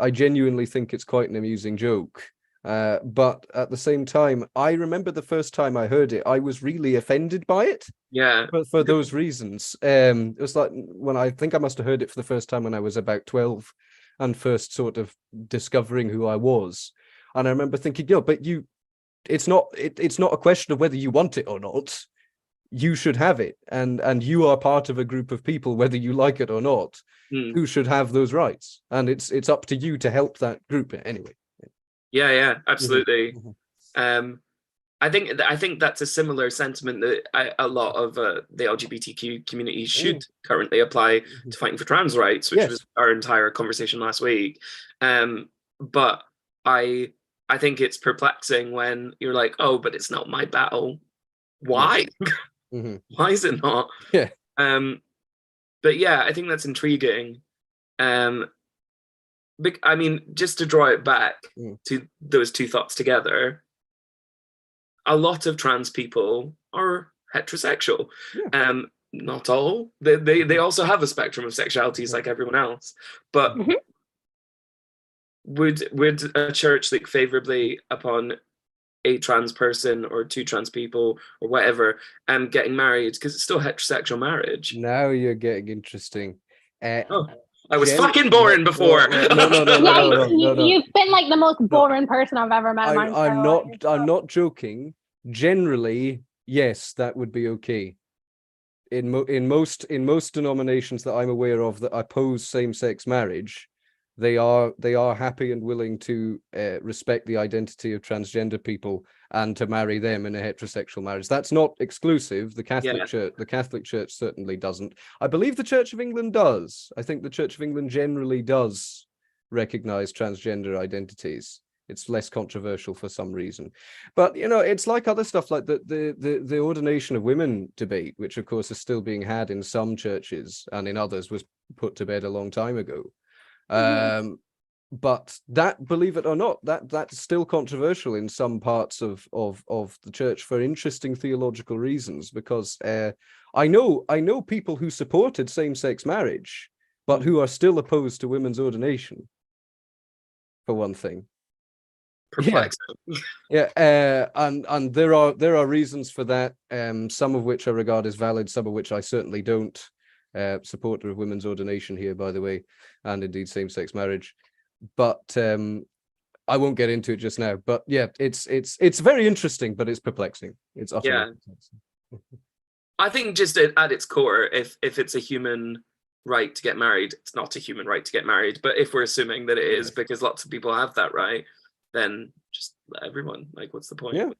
genuinely think it's quite an amusing joke, But at the same time, I remember the first time I heard it, I was really offended by it. Yeah. For those reasons. It was like when I think I must have heard it for the first time when I was about 12 and first sort of discovering who I was. And I remember thinking, but it's not a question of whether you want it or not. You should have it. And you are part of a group of people, whether you like it or not, who should have those rights. And it's up to you to help that group anyway. Yeah, absolutely. I think that's a similar sentiment that a lot of the LGBTQ community should currently apply to fighting for trans rights, which was our entire conversation last week. But I think it's perplexing when you're like, oh, but it's not my battle. Why? Why is it not? Yeah. But yeah, I think that's intriguing. I mean, just to draw it back to those two thoughts together, a lot of trans people are heterosexual. Not all. They also have a spectrum of sexualities like everyone else. But would a church look favorably upon a trans person or two trans people or whatever getting married, because it's still heterosexual marriage? Now you're getting interesting. I was fucking boring before. No. You've been like the most boring person I've ever met. I'm not joking. Generally, yes, that would be okay. In most denominations that I'm aware of that oppose same-sex marriage, they are happy and willing to respect the identity of transgender people and to marry them in a heterosexual marriage. That's not exclusive. The Catholic Church certainly doesn't. I believe the Church of England does. I think the Church of England generally does recognize transgender identities. It's less controversial for some reason. But it's like other stuff, like the ordination of women debate, which of course is still being had in some churches and in others was put to bed a long time ago. But that, believe it or not, that's still controversial in some parts of the church for interesting theological reasons, because I know people who supported same-sex marriage but who are still opposed to women's ordination, for one thing. Perplexing. And there are reasons for that, some of which I regard as valid, some of which I certainly don't. Supporter of women's ordination here, by the way, and indeed same-sex marriage, but I won't get into it just now. But yeah, it's very interesting, but it's perplexing. It's utterly perplexing. I think just at its core, if it's a human right to get married, it's not a human right to get married. But if we're assuming that it is, because lots of people have that right, then just let everyone. Like, what's the point? Yeah,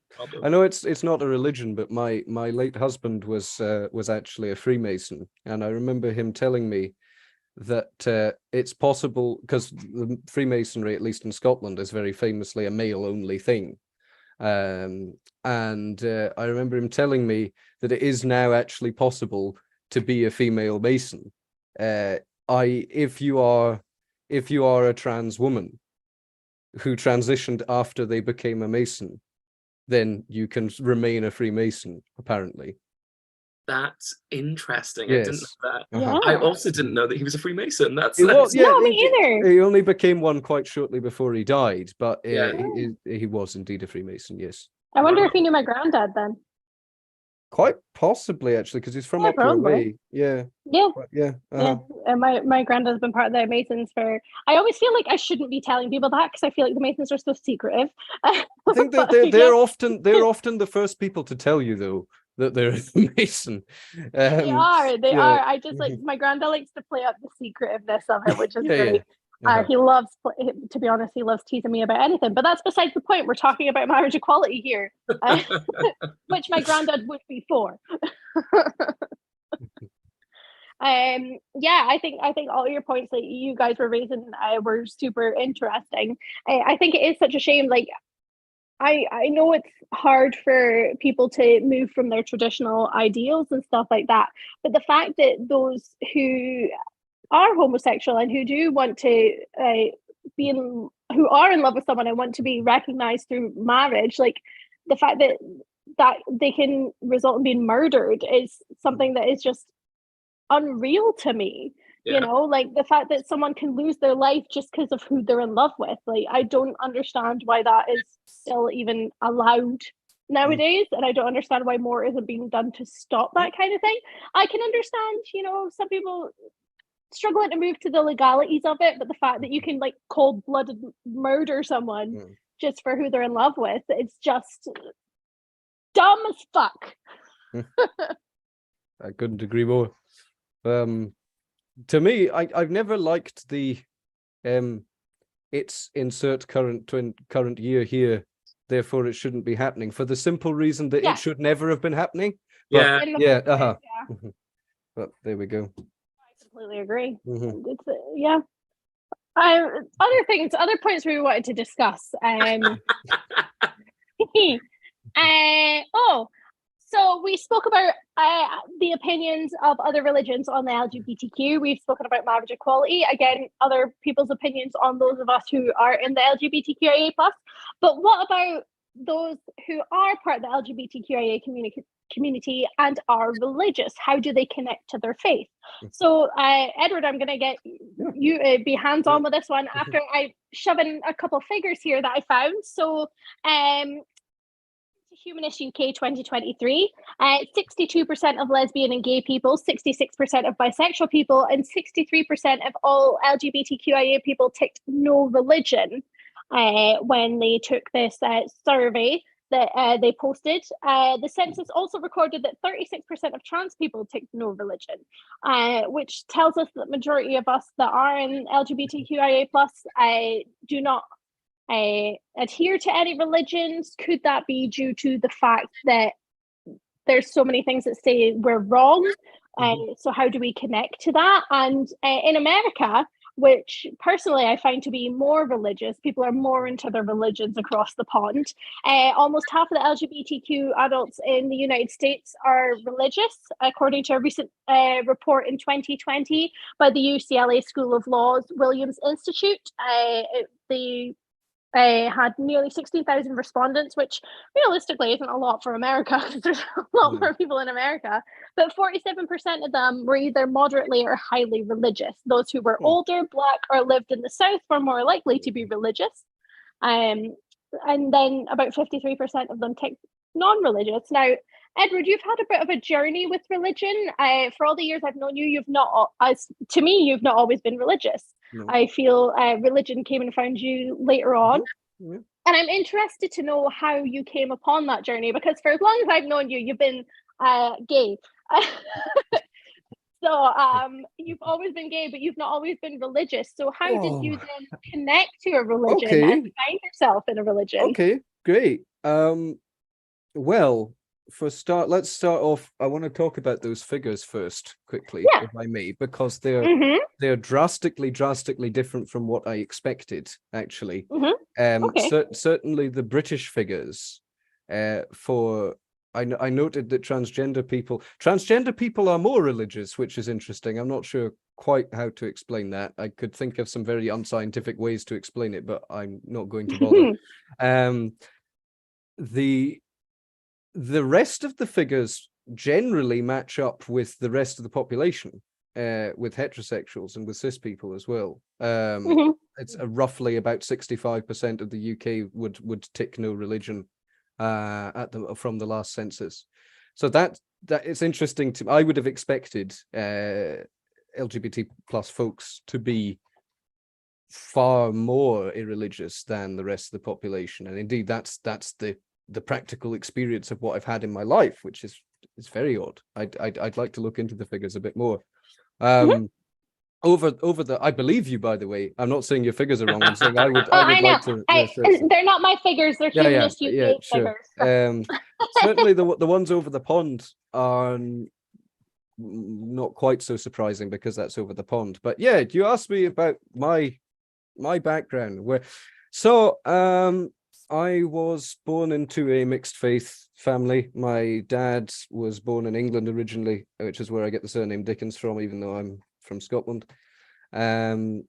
I know it's not a religion, but my late husband was actually a Freemason, and I remember him telling me that it's possible, because the Freemasonry, at least in Scotland, is very famously a male-only thing. And I remember him telling me that it is now actually possible to be a female Mason. If you are a trans woman who transitioned after they became a Mason, then you can remain a Freemason, apparently. That's interesting. Yes. I didn't know that. Yeah. I also didn't know that he was a Freemason. No, me either. He only became one quite shortly before he died, but he was indeed a Freemason, yes. I wonder if he knew my granddad then. Quite possibly, actually, because he's from up your way. Yeah. And my granddad's been part of the Masons for. I always feel like I shouldn't be telling people that, because I feel like the Masons are so secretive. I think that they're often the first people to tell you, though, that they're a Mason. They are. I just like, my granddad likes to play up the secretiveness of it, which is great. He loves, to be honest, he loves teasing me about anything, but that's besides the point. We're talking about marriage equality here, which my granddad would be for. I think all your points that you guys were raising were super interesting. I think it is such a shame. Like, I know it's hard for people to move from their traditional ideals and stuff like that, but the fact that those who are homosexual and who do want to who are in love with someone and want to be recognized through marriage, like the fact that they can result in being murdered is something that is just unreal to me. You know, like the fact that someone can lose their life just because of who they're in love with. Like, I don't understand why that is still even allowed nowadays, and I don't understand why more isn't being done to stop that kind of thing. I can understand, you know, some people struggling to move to the legalities of it, but the fact that you can like cold-blooded murder someone just for who they're in love with, it's just dumb as fuck. I couldn't agree more. To me, I've never liked the it's insert current year here, therefore it shouldn't be happening, for the simple reason that it should never have been happening. But, but there we go. I completely agree. It's, other points we wanted to discuss. So we spoke about the opinions of other religions on the LGBTQ. We've spoken about marriage equality. Again, other people's opinions on those of us who are in the LGBTQIA+. But what about those who are part of the LGBTQIA community and are religious? How do they connect to their faith? So, Edward, I'm going to get you to be hands-on with this one after I shove in a couple figures here that I found. So, Humanist UK 2023, 62% of lesbian and gay people, 66% of bisexual people, and 63% of all LGBTQIA people ticked no religion when they took this survey that they posted. The census also recorded that 36% of trans people ticked no religion, which tells us that the majority of us that are in LGBTQIA+ do not adhere to any religions. Could that be due to the fact that there's so many things that say we're wrong? So how do we connect to that? And in America, which personally I find to be more religious, people are more into their religions across the pond. Almost half of the LGBTQ adults in the United States are religious, according to a recent report in 2020 by the UCLA School of Law's Williams Institute. They had nearly 16,000 respondents, which realistically isn't a lot for America because there's a lot more people in America. But 47% of them were either moderately or highly religious. Those who were older, Black, or lived in the South were more likely to be religious. And then about 53% of them ticked non-religious. Now, Edward, you've had a bit of a journey with religion. For all the years I've known you, you've not always been religious. No. I feel religion came and found you later on. And I'm interested to know how you came upon that journey, because for as long as I've known you, you've been gay. So you've always been gay, but you've not always been religious. So how did you then connect to a religion and find yourself in a religion? Okay, great. Well, let's start off. I want to talk about those figures first, quickly, if I may, because they're drastically different from what I expected, actually. Certainly the British figures I noted that transgender people are more religious, which is interesting. I'm not sure quite how to explain that. I could think of some very unscientific ways to explain it, but I'm not going to bother. The rest of the figures generally match up with the rest of the population, with heterosexuals and with cis people as well. It's roughly about 65% of the UK would tick no religion from the last census. So that it's interesting to. I would have expected LGBT plus folks to be far more irreligious than the rest of the population, and indeed that's the practical experience of what I've had in my life, which is very odd. I'd like to look into the figures a bit more. I believe you, by the way. I'm not saying your figures are wrong. I'm saying I would like to. They're not my figures. They're Humanist UK figures. Certainly the ones over the pond are not quite so surprising because that's over the pond. But yeah, you asked me about my background. I was born into a mixed faith family. My dad was born in England originally, which is where I get the surname Dickens from, even though I'm from Scotland. And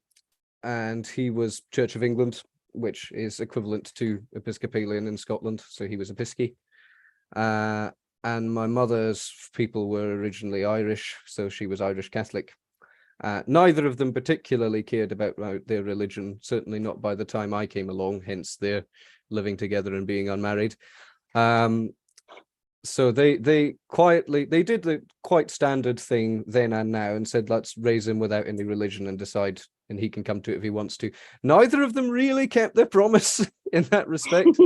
he was Church of England, which is equivalent to Episcopalian in Scotland. So he was Episci. And my mother's people were originally Irish, so she was Irish Catholic. Neither of them particularly cared about their religion, certainly not by the time I came along, hence their living together and being unmarried. So they did the quite standard thing then and now and said, let's raise him without any religion and decide, and he can come to it if he wants to. Neither of them really kept their promise in that respect.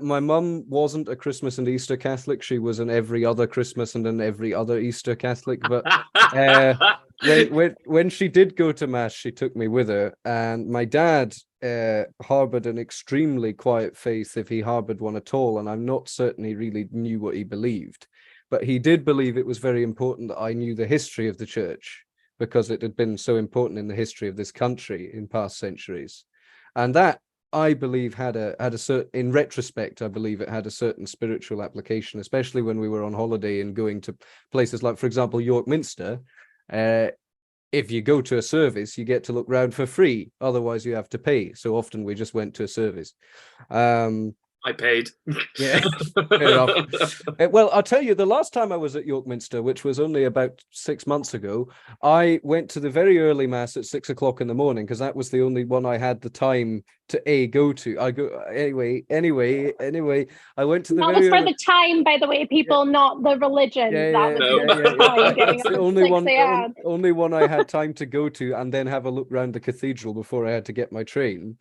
My mum wasn't a Christmas and Easter Catholic. She was an every other Christmas and an every other Easter Catholic. But when she did go to Mass, she took me with her. And my dad harbored an extremely quiet faith, if he harbored one at all. And I'm not certain he really knew what he believed. But he did believe it was very important that I knew the history of the church, because it had been so important in the history of this country in past centuries. And that, I believe, had a certain, in retrospect, I believe it had a certain spiritual application, especially when we were on holiday and going to places like, for example, York Minster. If you go to a service, you get to look round for free. Otherwise, you have to pay. So often we just went to a service. I paid. Yeah, fair enough. Well, I'll tell you, the last time I was at York Minster, which was only about 6 months ago, I went to the very early Mass at 6 o'clock in the morning, because that was the only one I had the time to go to. Anyway, I went to the That very was for early... the time, by the way, people, not the religion. Yeah. Getting It's the only one I had time to go to and then have a look around the cathedral before I had to get my train.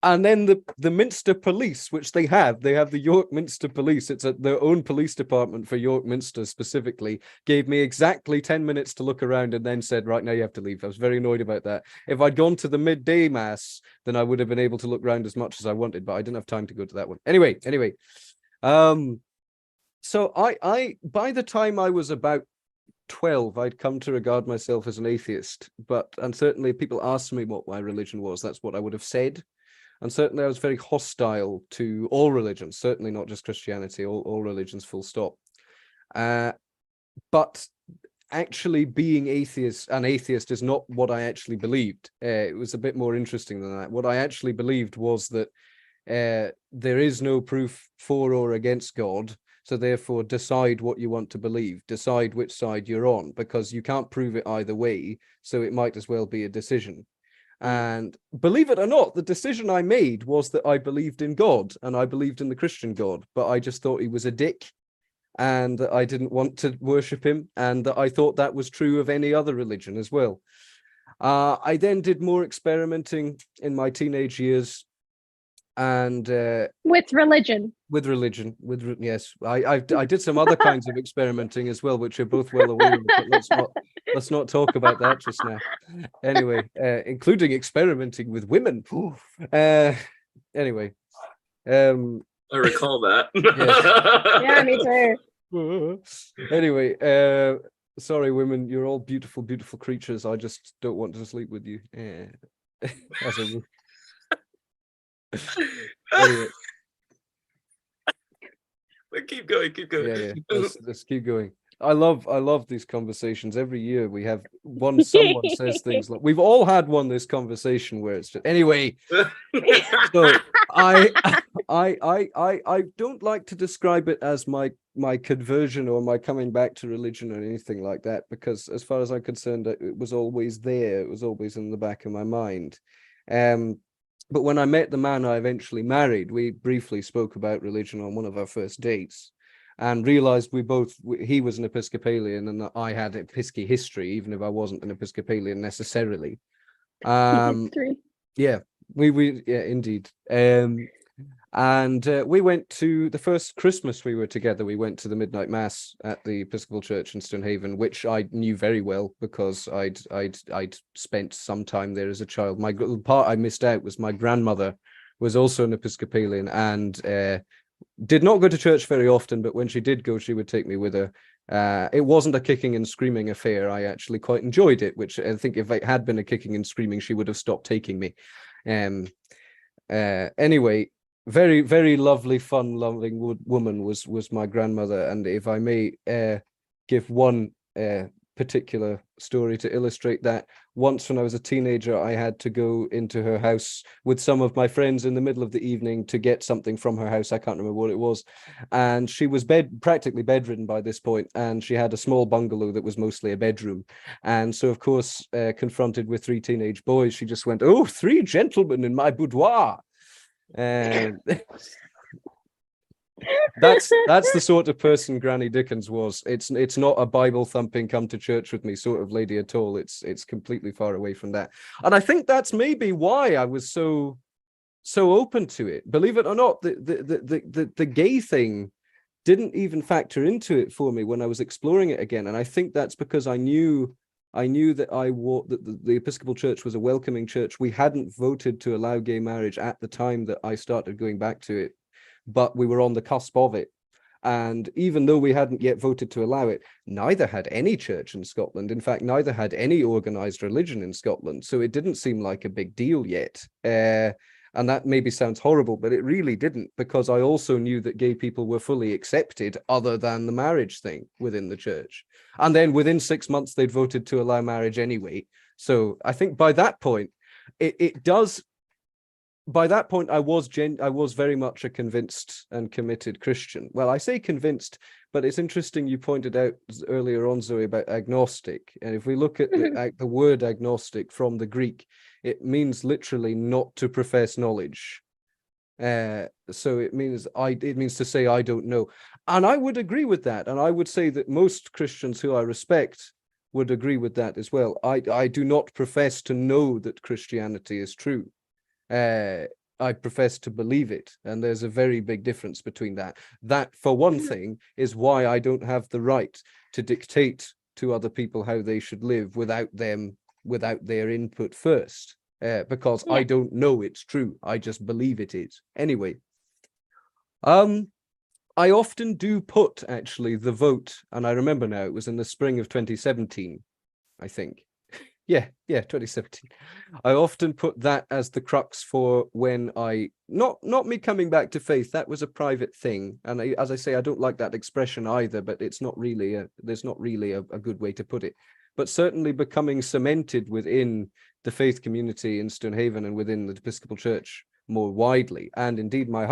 And then the Minster Police, which they have the York Minster Police. It's their own police department for York Minster specifically, gave me exactly 10 minutes to look around and then said, right, now you have to leave. I was very annoyed about that. If I'd gone to the midday Mass, then I would have been able to look around as much as I wanted, but I didn't have time to go to that one. Anyway. So I by the time I was about 12, I'd come to regard myself as an atheist, and certainly people asked me what my religion was. That's what I would have said. And certainly I was very hostile to all religions, certainly not just Christianity, all religions, full stop. But actually being an atheist is not what I actually believed. It was a bit more interesting than that. What I actually believed was that there is no proof for or against God, so therefore decide what you want to believe, decide which side you're on, because you can't prove it either way, so it might as well be a decision. And believe it or not, the decision I made was that I believed in God and I believed in the Christian God, but I just thought he was a dick and that I didn't want to worship him, and that I thought that was true of any other religion as well. I then did more experimenting in my teenage years, and with religion. Yes, I did some other kinds of experimenting as well, which you're both well aware of, but let's not talk about that just now. Anyway, including experimenting with women. Anyway, I recall that. Yes. Yeah, me too. Anyway, sorry, women, you're all beautiful, beautiful creatures. I just don't want to sleep with you. As a rule. Anyway. Keep going. Yeah. Let's keep going. I love these conversations. Every year we have one. Someone says things like, we've all had this conversation where it's just, anyway. So I don't like to describe it as my conversion or my coming back to religion or anything like that, because as far as I'm concerned, it was always there. It was always in the back of my mind. But when I met the man I eventually married, we briefly spoke about religion on one of our first dates, and realized he was an Episcopalian and that I had Episci history, even if I wasn't an Episcopalian necessarily. Yeah, indeed. And we went to the first Christmas we were together. We went to the midnight Mass at the Episcopal Church in Stonehaven, which I knew very well because I'd spent some time there as a child. The part I missed out was my grandmother was also an Episcopalian and did not go to church very often, but when she did go, she would take me with her. It wasn't a kicking and screaming affair. I actually quite enjoyed it, which I think if it had been a kicking and screaming, she would have stopped taking me. Anyway, very, very lovely, fun, loving woman was my grandmother. And if I may give one particular story to illustrate that. Once when I was a teenager, I had to go into her house with some of my friends in the middle of the evening to get something from her house. I can't remember what it was. And she was practically bedridden by this point, and she had a small bungalow that was mostly a bedroom. And so, of course, confronted with 3 teenage boys, she just went, "Oh, 3 gentlemen in my boudoir." And that's the sort of person Granny Dickens was. It's not a Bible thumping, come to church with me sort of lady at all. It's completely far away from that. And I think that's maybe why I was so open to it. Believe it or not, the gay thing didn't even factor into it for me when I was exploring it again. And I think that's because I knew that that the Episcopal Church was a welcoming church. We hadn't voted to allow gay marriage at the time that I started going back to it, but we were on the cusp of it. And even though we hadn't yet voted to allow it, neither had any church in Scotland. In fact, neither had any organized religion in Scotland. So it didn't seem like a big deal yet. And that maybe sounds horrible, but it really didn't, because I also knew that gay people were fully accepted other than the marriage thing within the church. And then within 6 months, they'd voted to allow marriage anyway. So I think by that point, by that point, I was very much a convinced and committed Christian. Well, I say convinced, but it's interesting you pointed out earlier on, Zoe, about agnostic. And if we look at the word agnostic from the Greek, it means literally not to profess knowledge. So it means to say I don't know. And I would agree with that. And I would say that most Christians who I respect would agree with that as well. I do not profess to know that Christianity is true. I profess to believe it, and there's a very big difference between that. That, for one thing, is why I don't have the right to dictate to other people how they should live without their input first, because I don't know it's true. I just believe it is. Anyway, I often do put actually the vote, and I remember now it was in the spring of 2017, I think. Yeah, 2017. I often put that as the crux for when not me coming back to faith. That was a private thing, and as I say, I don't like that expression either. But it's not really there's not really a good way to put it. But certainly becoming cemented within the faith community in Stonehaven and within the Episcopal Church more widely, and indeed my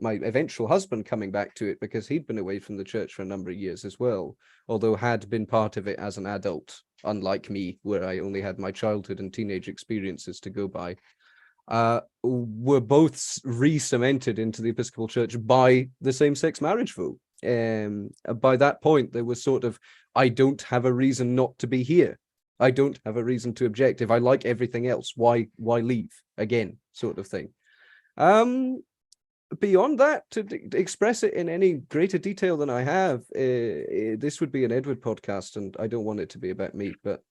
eventual husband coming back to it, because he'd been away from the church for a number of years as well, although had been part of it as an adult, unlike me, where I only had my childhood and teenage experiences to go by. Were both re-cemented into the Episcopal Church by the same-sex marriage vote. By that point, there was sort of, I don't have a reason not to be here. I don't have a reason to object. If I like everything else, why leave again, sort of thing. Beyond that, to express it in any greater detail than I have, this would be an Edward podcast, and I don't want it to be about me, but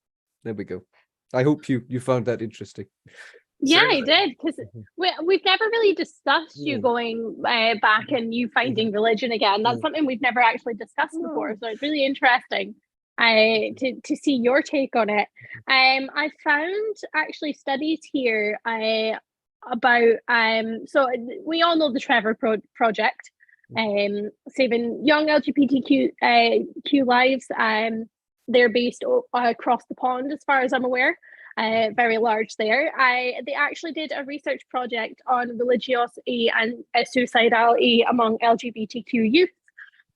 there we go. I hope you found that interesting. Yeah, I did, because we've never really discussed you going back and you finding religion again. That's something we've never actually discussed before, so it's really interesting to see your take on it. I found actually studies here about so we all know the Trevor Project, saving young LGBTQ lives. They're based across the pond, as far as I'm aware. Very large there. They actually did a research project on religiosity and suicidality among LGBTQ youth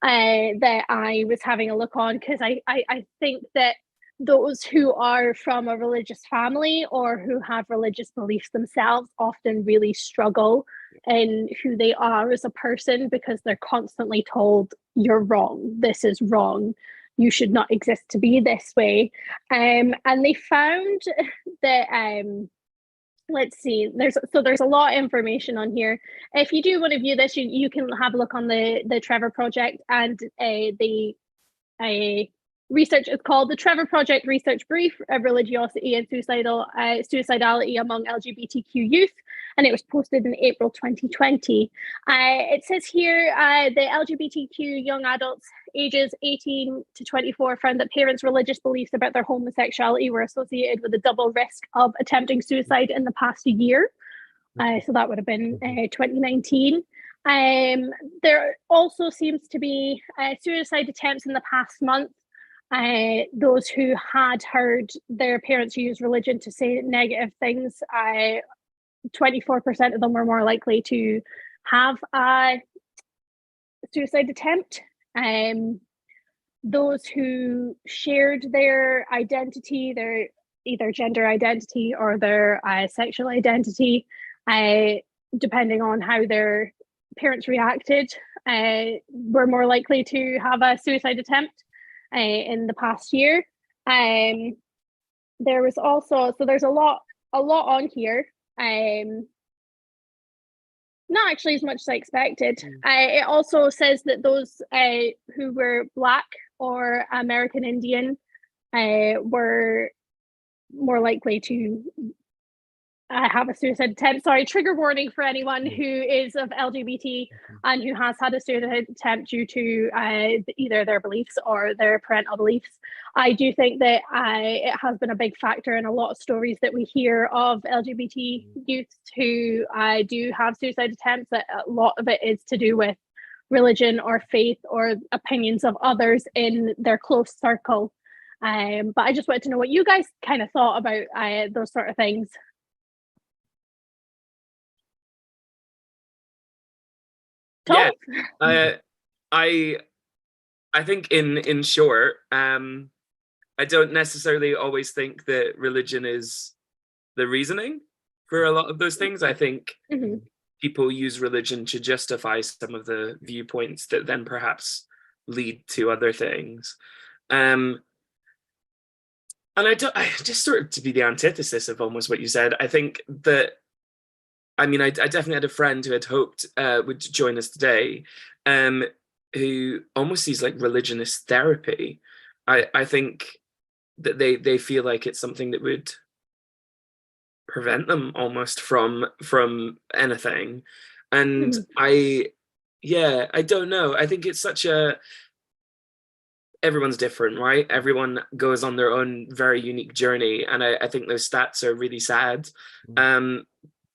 that I was having a look on, because I think that those who are from a religious family or who have religious beliefs themselves often really struggle in who they are as a person, because they're constantly told, you're wrong, this is wrong, you should not exist to be this way. And they found that let's see, there's a lot of information on here. If you do want to view this, you can have a look on the Trevor Project, and the research is called the Trevor Project Research Brief of Religiosity and Suicidality Among LGBTQ Youth, and it was posted in April 2020. It says here the LGBTQ young adults ages 18 to 24 found that parents' religious beliefs about their homosexuality were associated with a double risk of attempting suicide in the past year. So that would have been 2019. There also seems to be suicide attempts in the past month. those who had heard their parents use religion to say negative things, 24% of them were more likely to have a suicide attempt. Those who shared their identity, their either gender identity or their sexual identity, depending on how their parents reacted, were more likely to have a suicide attempt in the past year. There was also, so there's a lot on here. Not actually as much as I expected. It also says that those who were Black or American Indian were more likely to have a suicide attempt. Sorry, trigger warning for anyone who is of LGBT and who has had a suicide attempt due to either their beliefs or their parental beliefs. I do think that it has been a big factor in a lot of stories that we hear of LGBT youths who do have suicide attempts. That a lot of it is to do with religion or faith or opinions of others in their close circle. But I just wanted to know what you guys kind of thought about those sort of things. Tom? Yeah, I think in short, I don't necessarily always think that religion is the reasoning for a lot of those things. I think people use religion to justify some of the viewpoints that then perhaps lead to other things. And I just sort of, to be the antithesis of almost what you said, I think that, I mean, I definitely had a friend who had hoped would join us today, who almost sees like religion as therapy. I think that they feel like it's something that would prevent them almost from anything. And I don't know. I think it's such a, everyone's different, right? Everyone goes on their own very unique journey. And I think those stats are really sad.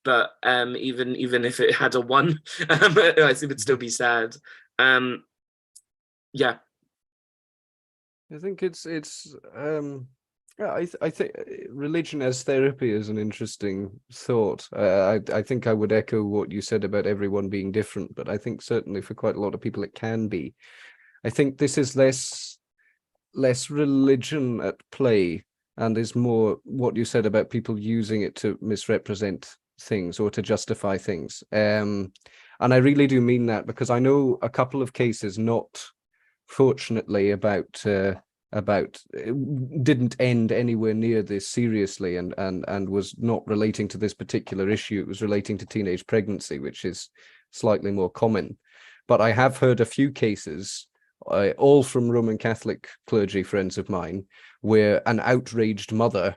But even if it had a 1, it would still be sad. Yeah. I think I think religion as therapy is an interesting thought. I think I would echo what you said about everyone being different, but I think certainly for quite a lot of people it can be. I think this is less religion at play and is more what you said about people using it to misrepresent things or to justify things. And I really do mean that, because I know a couple of cases, not fortunately about didn't end anywhere near this seriously and was not relating to this particular issue. It was relating to teenage pregnancy, which is slightly more common. But I have heard a few cases, all from Roman Catholic clergy friends of mine, where an outraged mother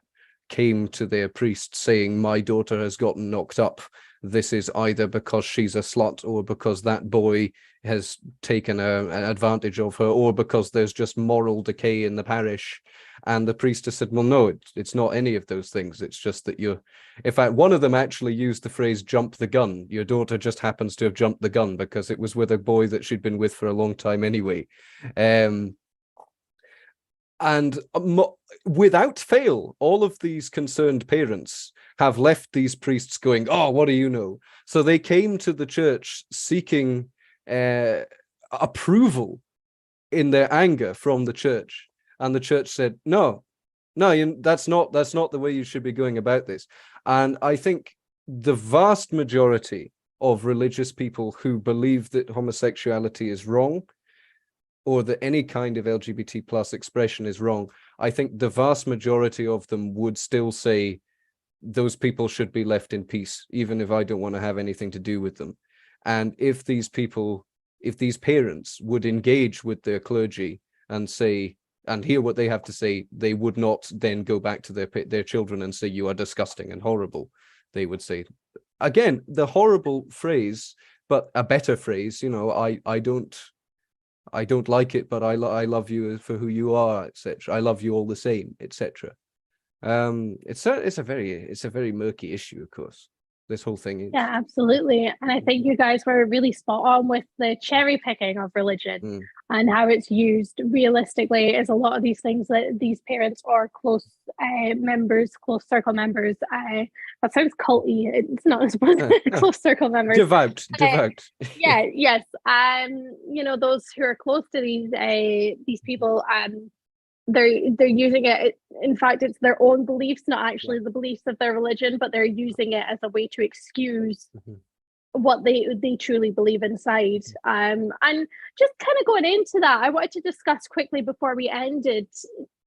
came to their priest saying, my daughter has gotten knocked up. This is either because she's a slut or because that boy has taken an advantage of her or because there's just moral decay in the parish. And the priest has said, well, no, it's not any of those things. It's just that you're, in fact, one of them actually used the phrase jump the gun. Your daughter just happens to have jumped the gun because it was with a boy that she'd been with for a long time anyway. And without fail, all of these concerned parents have left these priests going, oh, what do you know? So they came to the church seeking approval in their anger from the church. And the church said, no, that's not the way you should be going about this. And I think the vast majority of religious people who believe that homosexuality is wrong, or that any kind of LGBT plus expression is wrong, I think the vast majority of them would still say those people should be left in peace, even if I don't want to have anything to do with them. And if these parents would engage with their clergy and say, and hear what they have to say, they would not then go back to their children and say, you are disgusting and horrible. They would say, again, the horrible phrase, but a better phrase, I don't like it, but I love you for who you are, etc. I love you all the same, etc. It's a very murky issue, of course. this whole thing is. Yeah, absolutely. And I think you guys were really spot on with the cherry picking of religion and how it's used realistically is a lot of these things that these parents or close members, close circle members, that sounds culty. It's not supposed to close circle members. Devout. Yeah, yes. You know, those who are close to these people, they're using it. In fact, it's their own beliefs, not actually the beliefs of their religion, but they're using it as a way to excuse what they truly believe inside. And just kind of going into that, I wanted to discuss quickly before we ended: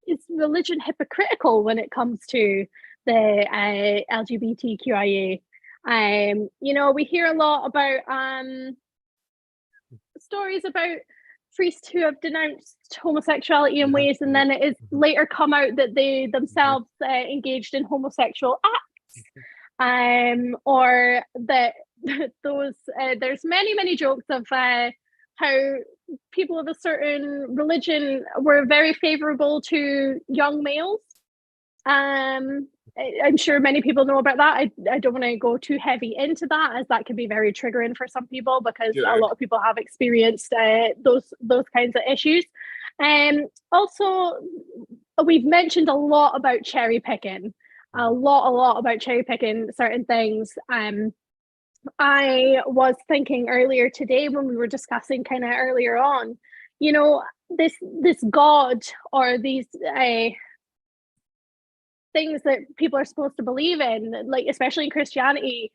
is religion hypocritical when it comes to the LGBTQIA? You know, we hear a lot about stories about priests who have denounced homosexuality in ways, and then it is later come out that they themselves engaged in homosexual acts, or that those there's many jokes of how people of a certain religion were very favorable to young males. I'm sure many people know about that. I don't want to go too heavy into that, as that can be very triggering for some people, because a lot of people have experienced those kinds of issues. Also, we've mentioned a lot about cherry picking, a lot about cherry picking certain things. I was thinking earlier today when we were discussing kind of earlier on, you know, this God or these things that people are supposed to believe in, like especially in Christianity,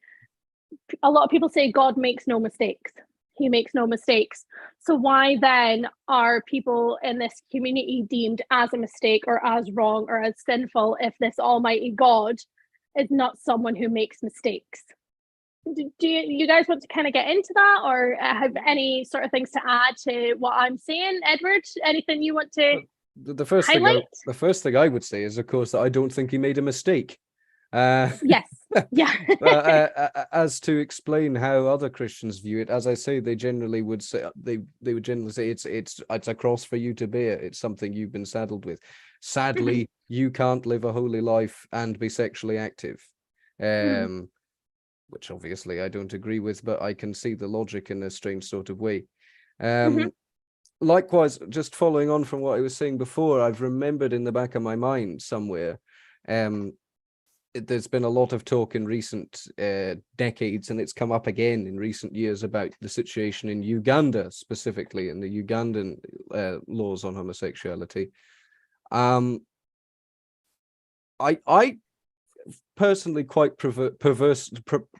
a lot of people say God makes no mistakes. He makes no mistakes. So why then are people in this community deemed as a mistake or as wrong or as sinful if this almighty God is not someone who makes mistakes? Do you guys want to kind of get into that, or have any sort of things to add to what I'm saying? Edward, anything you want to the first highlight? The first thing I would say is, of course, that I don't think he made a mistake. Yes. Yeah. As to explain how other Christians view it, as I say, they generally would say would generally say it's a cross for you to bear. It's something you've been saddled with. Sadly, you can't live a holy life and be sexually active. Which obviously I don't agree with, but I can see the logic in a strange sort of way. Likewise, just following on from what I was saying before, I've remembered in the back of my mind somewhere, there's been a lot of talk in recent decades, and it's come up again in recent years, about the situation in Uganda, specifically in the Ugandan laws on homosexuality. I personally quite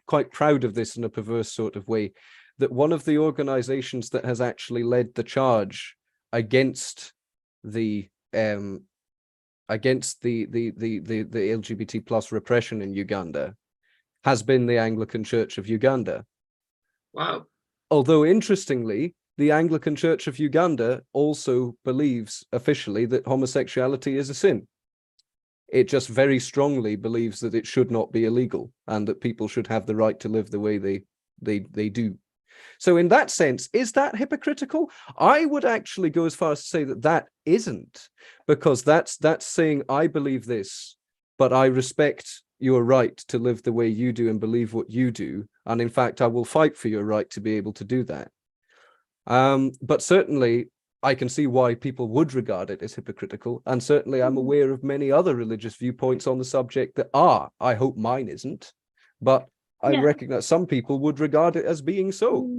quite proud of this in a perverse sort of way, that one of the organizations that has actually led the charge against the LGBT plus repression in Uganda has been the Anglican Church of Uganda. Wow. Although interestingly, the Anglican Church of Uganda also believes officially that homosexuality is a sin. It just very strongly believes that it should not be illegal and that people should have the right to live the way they do. So in that sense, is that hypocritical? I would actually go as far as to say that that isn't, because that's saying, I believe this, but I respect your right to live the way you do and believe what you do. And in fact, I will fight for your right to be able to do that. But certainly, I can see why people would regard it as hypocritical. And certainly I'm aware of many other religious viewpoints on the subject that are. I hope mine isn't, but I recognize some people would regard it as being so.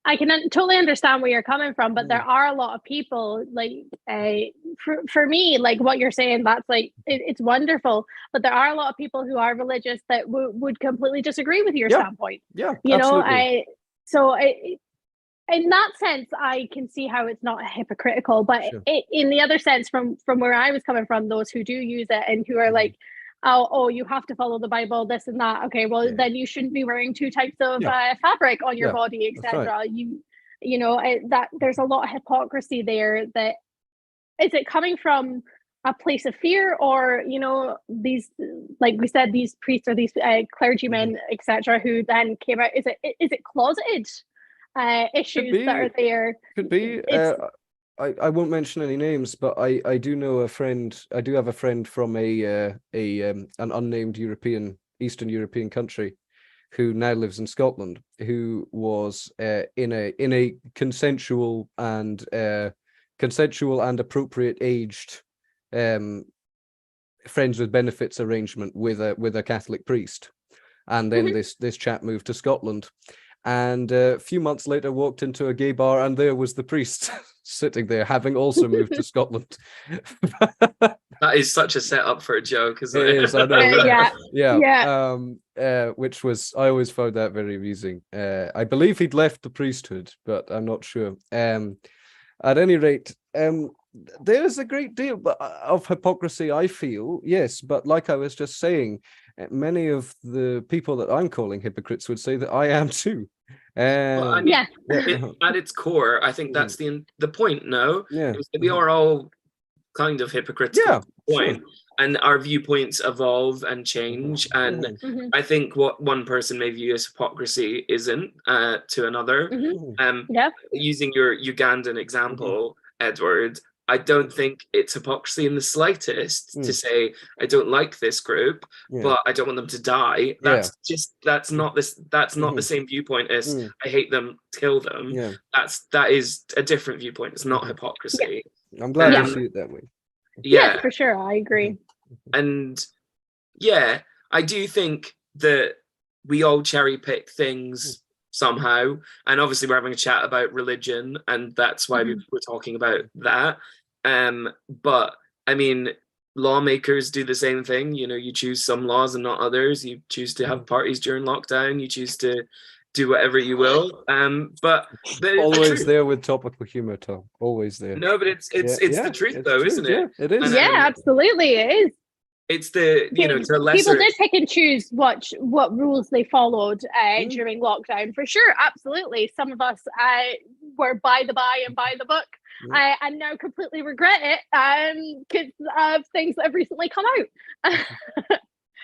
I can totally understand where you're coming from, but there are a lot of people, like, for me, like what you're saying, that's like, it's wonderful, but there are a lot of people who are religious that would completely disagree with your standpoint. Yeah, you absolutely. know, in that sense, I can see how it's not hypocritical, but in the other sense, from where I was coming from, those who do use it and who are like, oh, you have to follow the Bible, this and that. Okay, well, then you shouldn't be wearing two types of fabric on your body, etc. Right. You know, that there's a lot of hypocrisy there. That is it coming from a place of fear, or, you know, these, like we said, these priests or these clergymen, etc., who then came out? Is it closeted issues that are there? Could be. I won't mention any names, but I do know a friend. I do have a friend from an unnamed Eastern European country, who now lives in Scotland, who was in a consensual and appropriate aged friends with benefits arrangement with a Catholic priest, and then this chap moved to Scotland, and a few months later walked into a gay bar, and there was the priest sitting there, having also moved to Scotland. That is such a setup for a joke, isn't it? It is, I know. Yeah. Which was, I always found that very amusing. I believe he'd left the priesthood, but I'm not sure. At any rate, there's a great deal of hypocrisy, I feel, yes, but like I was just saying, many of the people that I'm calling hypocrites would say that I am too. Well, I mean, at its core, I think that's the point, no? Yeah. Is that we are all kind of hypocritical at the point, sure. and our viewpoints evolve and change, and I think what one person may view as hypocrisy isn't to another. Using your Ugandan example, Edward, I don't think it's hypocrisy in the slightest to say I don't like this group, but I don't want them to die. That's not the same viewpoint as I hate them, kill them. That is a different viewpoint. It's not hypocrisy. I'm glad you see it that way. Yeah, for sure. I agree. And I do think that we all cherry pick things somehow, and obviously we're having a chat about religion, and that's why we're talking about that. But I mean, lawmakers do the same thing. You know, you choose some laws and not others. You choose to have parties during lockdown. You choose to do whatever you will. But always there with topical humor, Tom. Always there. No, but it's the truth, though, isn't it? Yeah, it is. Yeah, absolutely, it is. It's the, you know, to a lesser... People did pick and choose what rules they followed during lockdown, for sure. Absolutely. Some of us were by the by and by the book, and now completely regret it because of things that have recently come out.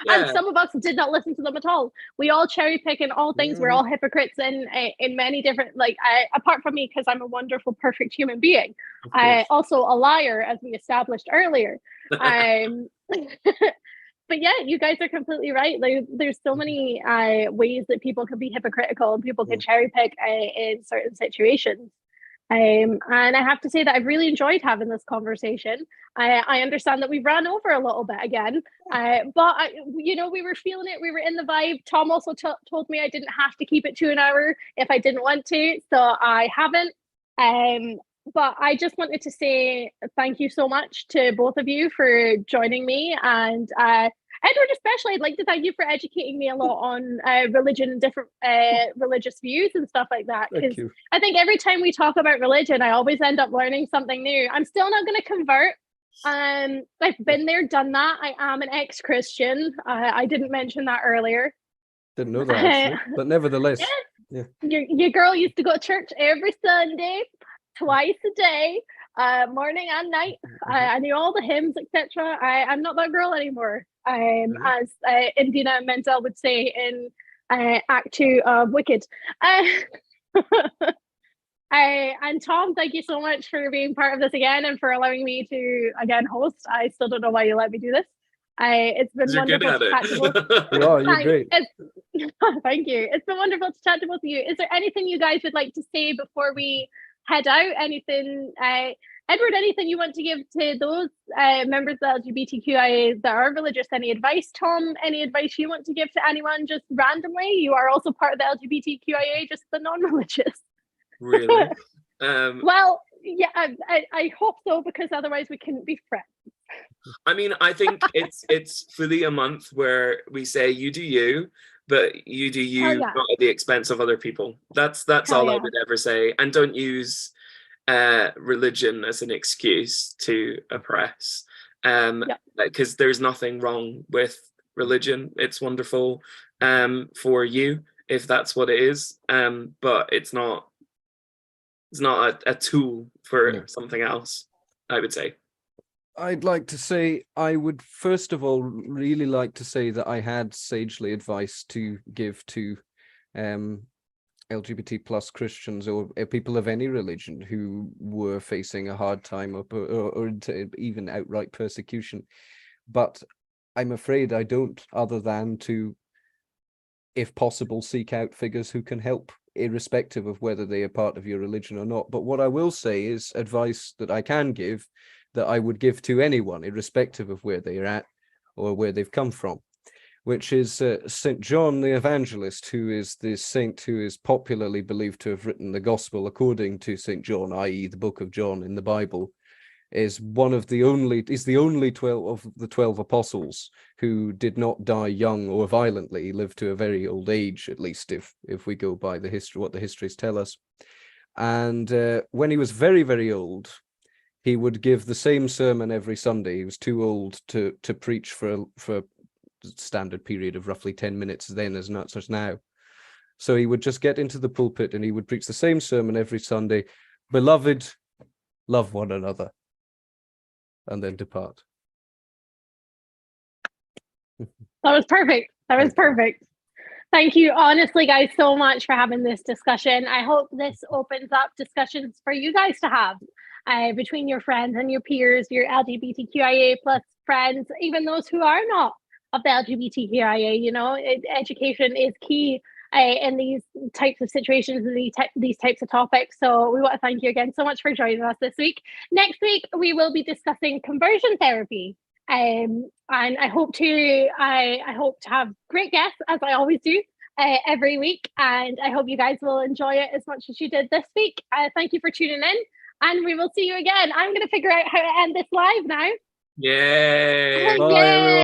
And some of us did not listen to them at all. We all cherry pick in all things. We're all hypocrites in many different, apart from me, because I'm a wonderful, perfect human being. Also a liar, as we established earlier. But yeah, you guys are completely right. There's so many ways that people can be hypocritical and people can cherry pick in certain situations. And I have to say that I've really enjoyed having this conversation. I understand that we've ran over a little bit again, but we were feeling it. We were in the vibe. Tom also told me I didn't have to keep it to an hour if I didn't want to, so I haven't. But I just wanted to say thank you so much to both of you for joining me, and Edward especially. I'd like to thank you for educating me a lot on religion and different religious views and stuff like that, because I think every time we talk about religion I always end up learning something new. I'm still not going to convert. I've been there, done that. I am an ex-Christian. I didn't mention that earlier. Didn't know that actually, but nevertheless. Your girl used to go to church every Sunday, twice a day, morning and night. I knew all the hymns, etc. I'm not that girl anymore. As Indina Menzel would say in Act 2 of Wicked. And Tom, thank you so much for being part of this again and for allowing me to again host. I still don't know why you let me do this. It's been wonderful to chat to both. You're great. Thank you. It's been wonderful to chat to both of you. Is there anything you guys would like to say before we head out? Anything, Edward, anything you want to give to those members of the LGBTQIA that are religious? Any advice? Tom, any advice you want to give to anyone just randomly? You are also part of the LGBTQIA, just the non-religious. Really? Well, yeah, I hope so, because otherwise we couldn't be friends. I mean, I think it's fully a month where we say you do you, but you do you not at the expense of other people. That's all I would ever say. And don't use religion as an excuse to oppress. Because there's nothing wrong with religion. It's wonderful for you if that's what it is. But it's not a tool for something else, I would say. I'd like to say, I would first of all really like to say that I had sagely advice to give to LGBT plus Christians or people of any religion who were facing a hard time or even outright persecution. But I'm afraid I don't, other than to if possible, seek out figures who can help, irrespective of whether they are part of your religion or not. But what I will say is advice that I can give, that I would give to anyone, irrespective of where they are at or where they've come from, which is St. John the Evangelist, who is the saint who is popularly believed to have written the Gospel according to St. John, i.e. the book of John in the Bible, is the only 12 of the 12 apostles who did not die young or violently. He lived to a very old age, at least if we go by the history, what the histories tell us. And when he was very, very old, he would give the same sermon every Sunday. He was too old to preach for a standard period of roughly 10 minutes then, as not such now. So he would just get into the pulpit and he would preach the same sermon every Sunday. Beloved, love one another, and then depart. That was perfect. That was perfect. Thank you, honestly, guys, so much for having this discussion. I hope this opens up discussions for you guys to have between your friends and your peers, your LGBTQIA plus friends, even those who are not of the LGBTQIA. You know, education is key in these types of situations and these types of topics. So we want to thank you again so much for joining us this week. Next week, we will be discussing conversion therapy. And I hope to have great guests, as I always do every week. And I hope you guys will enjoy it as much as you did this week. Thank you for tuning in, and we will see you again. I'm going to figure out how to end this live now. Yay! Bye, everyone.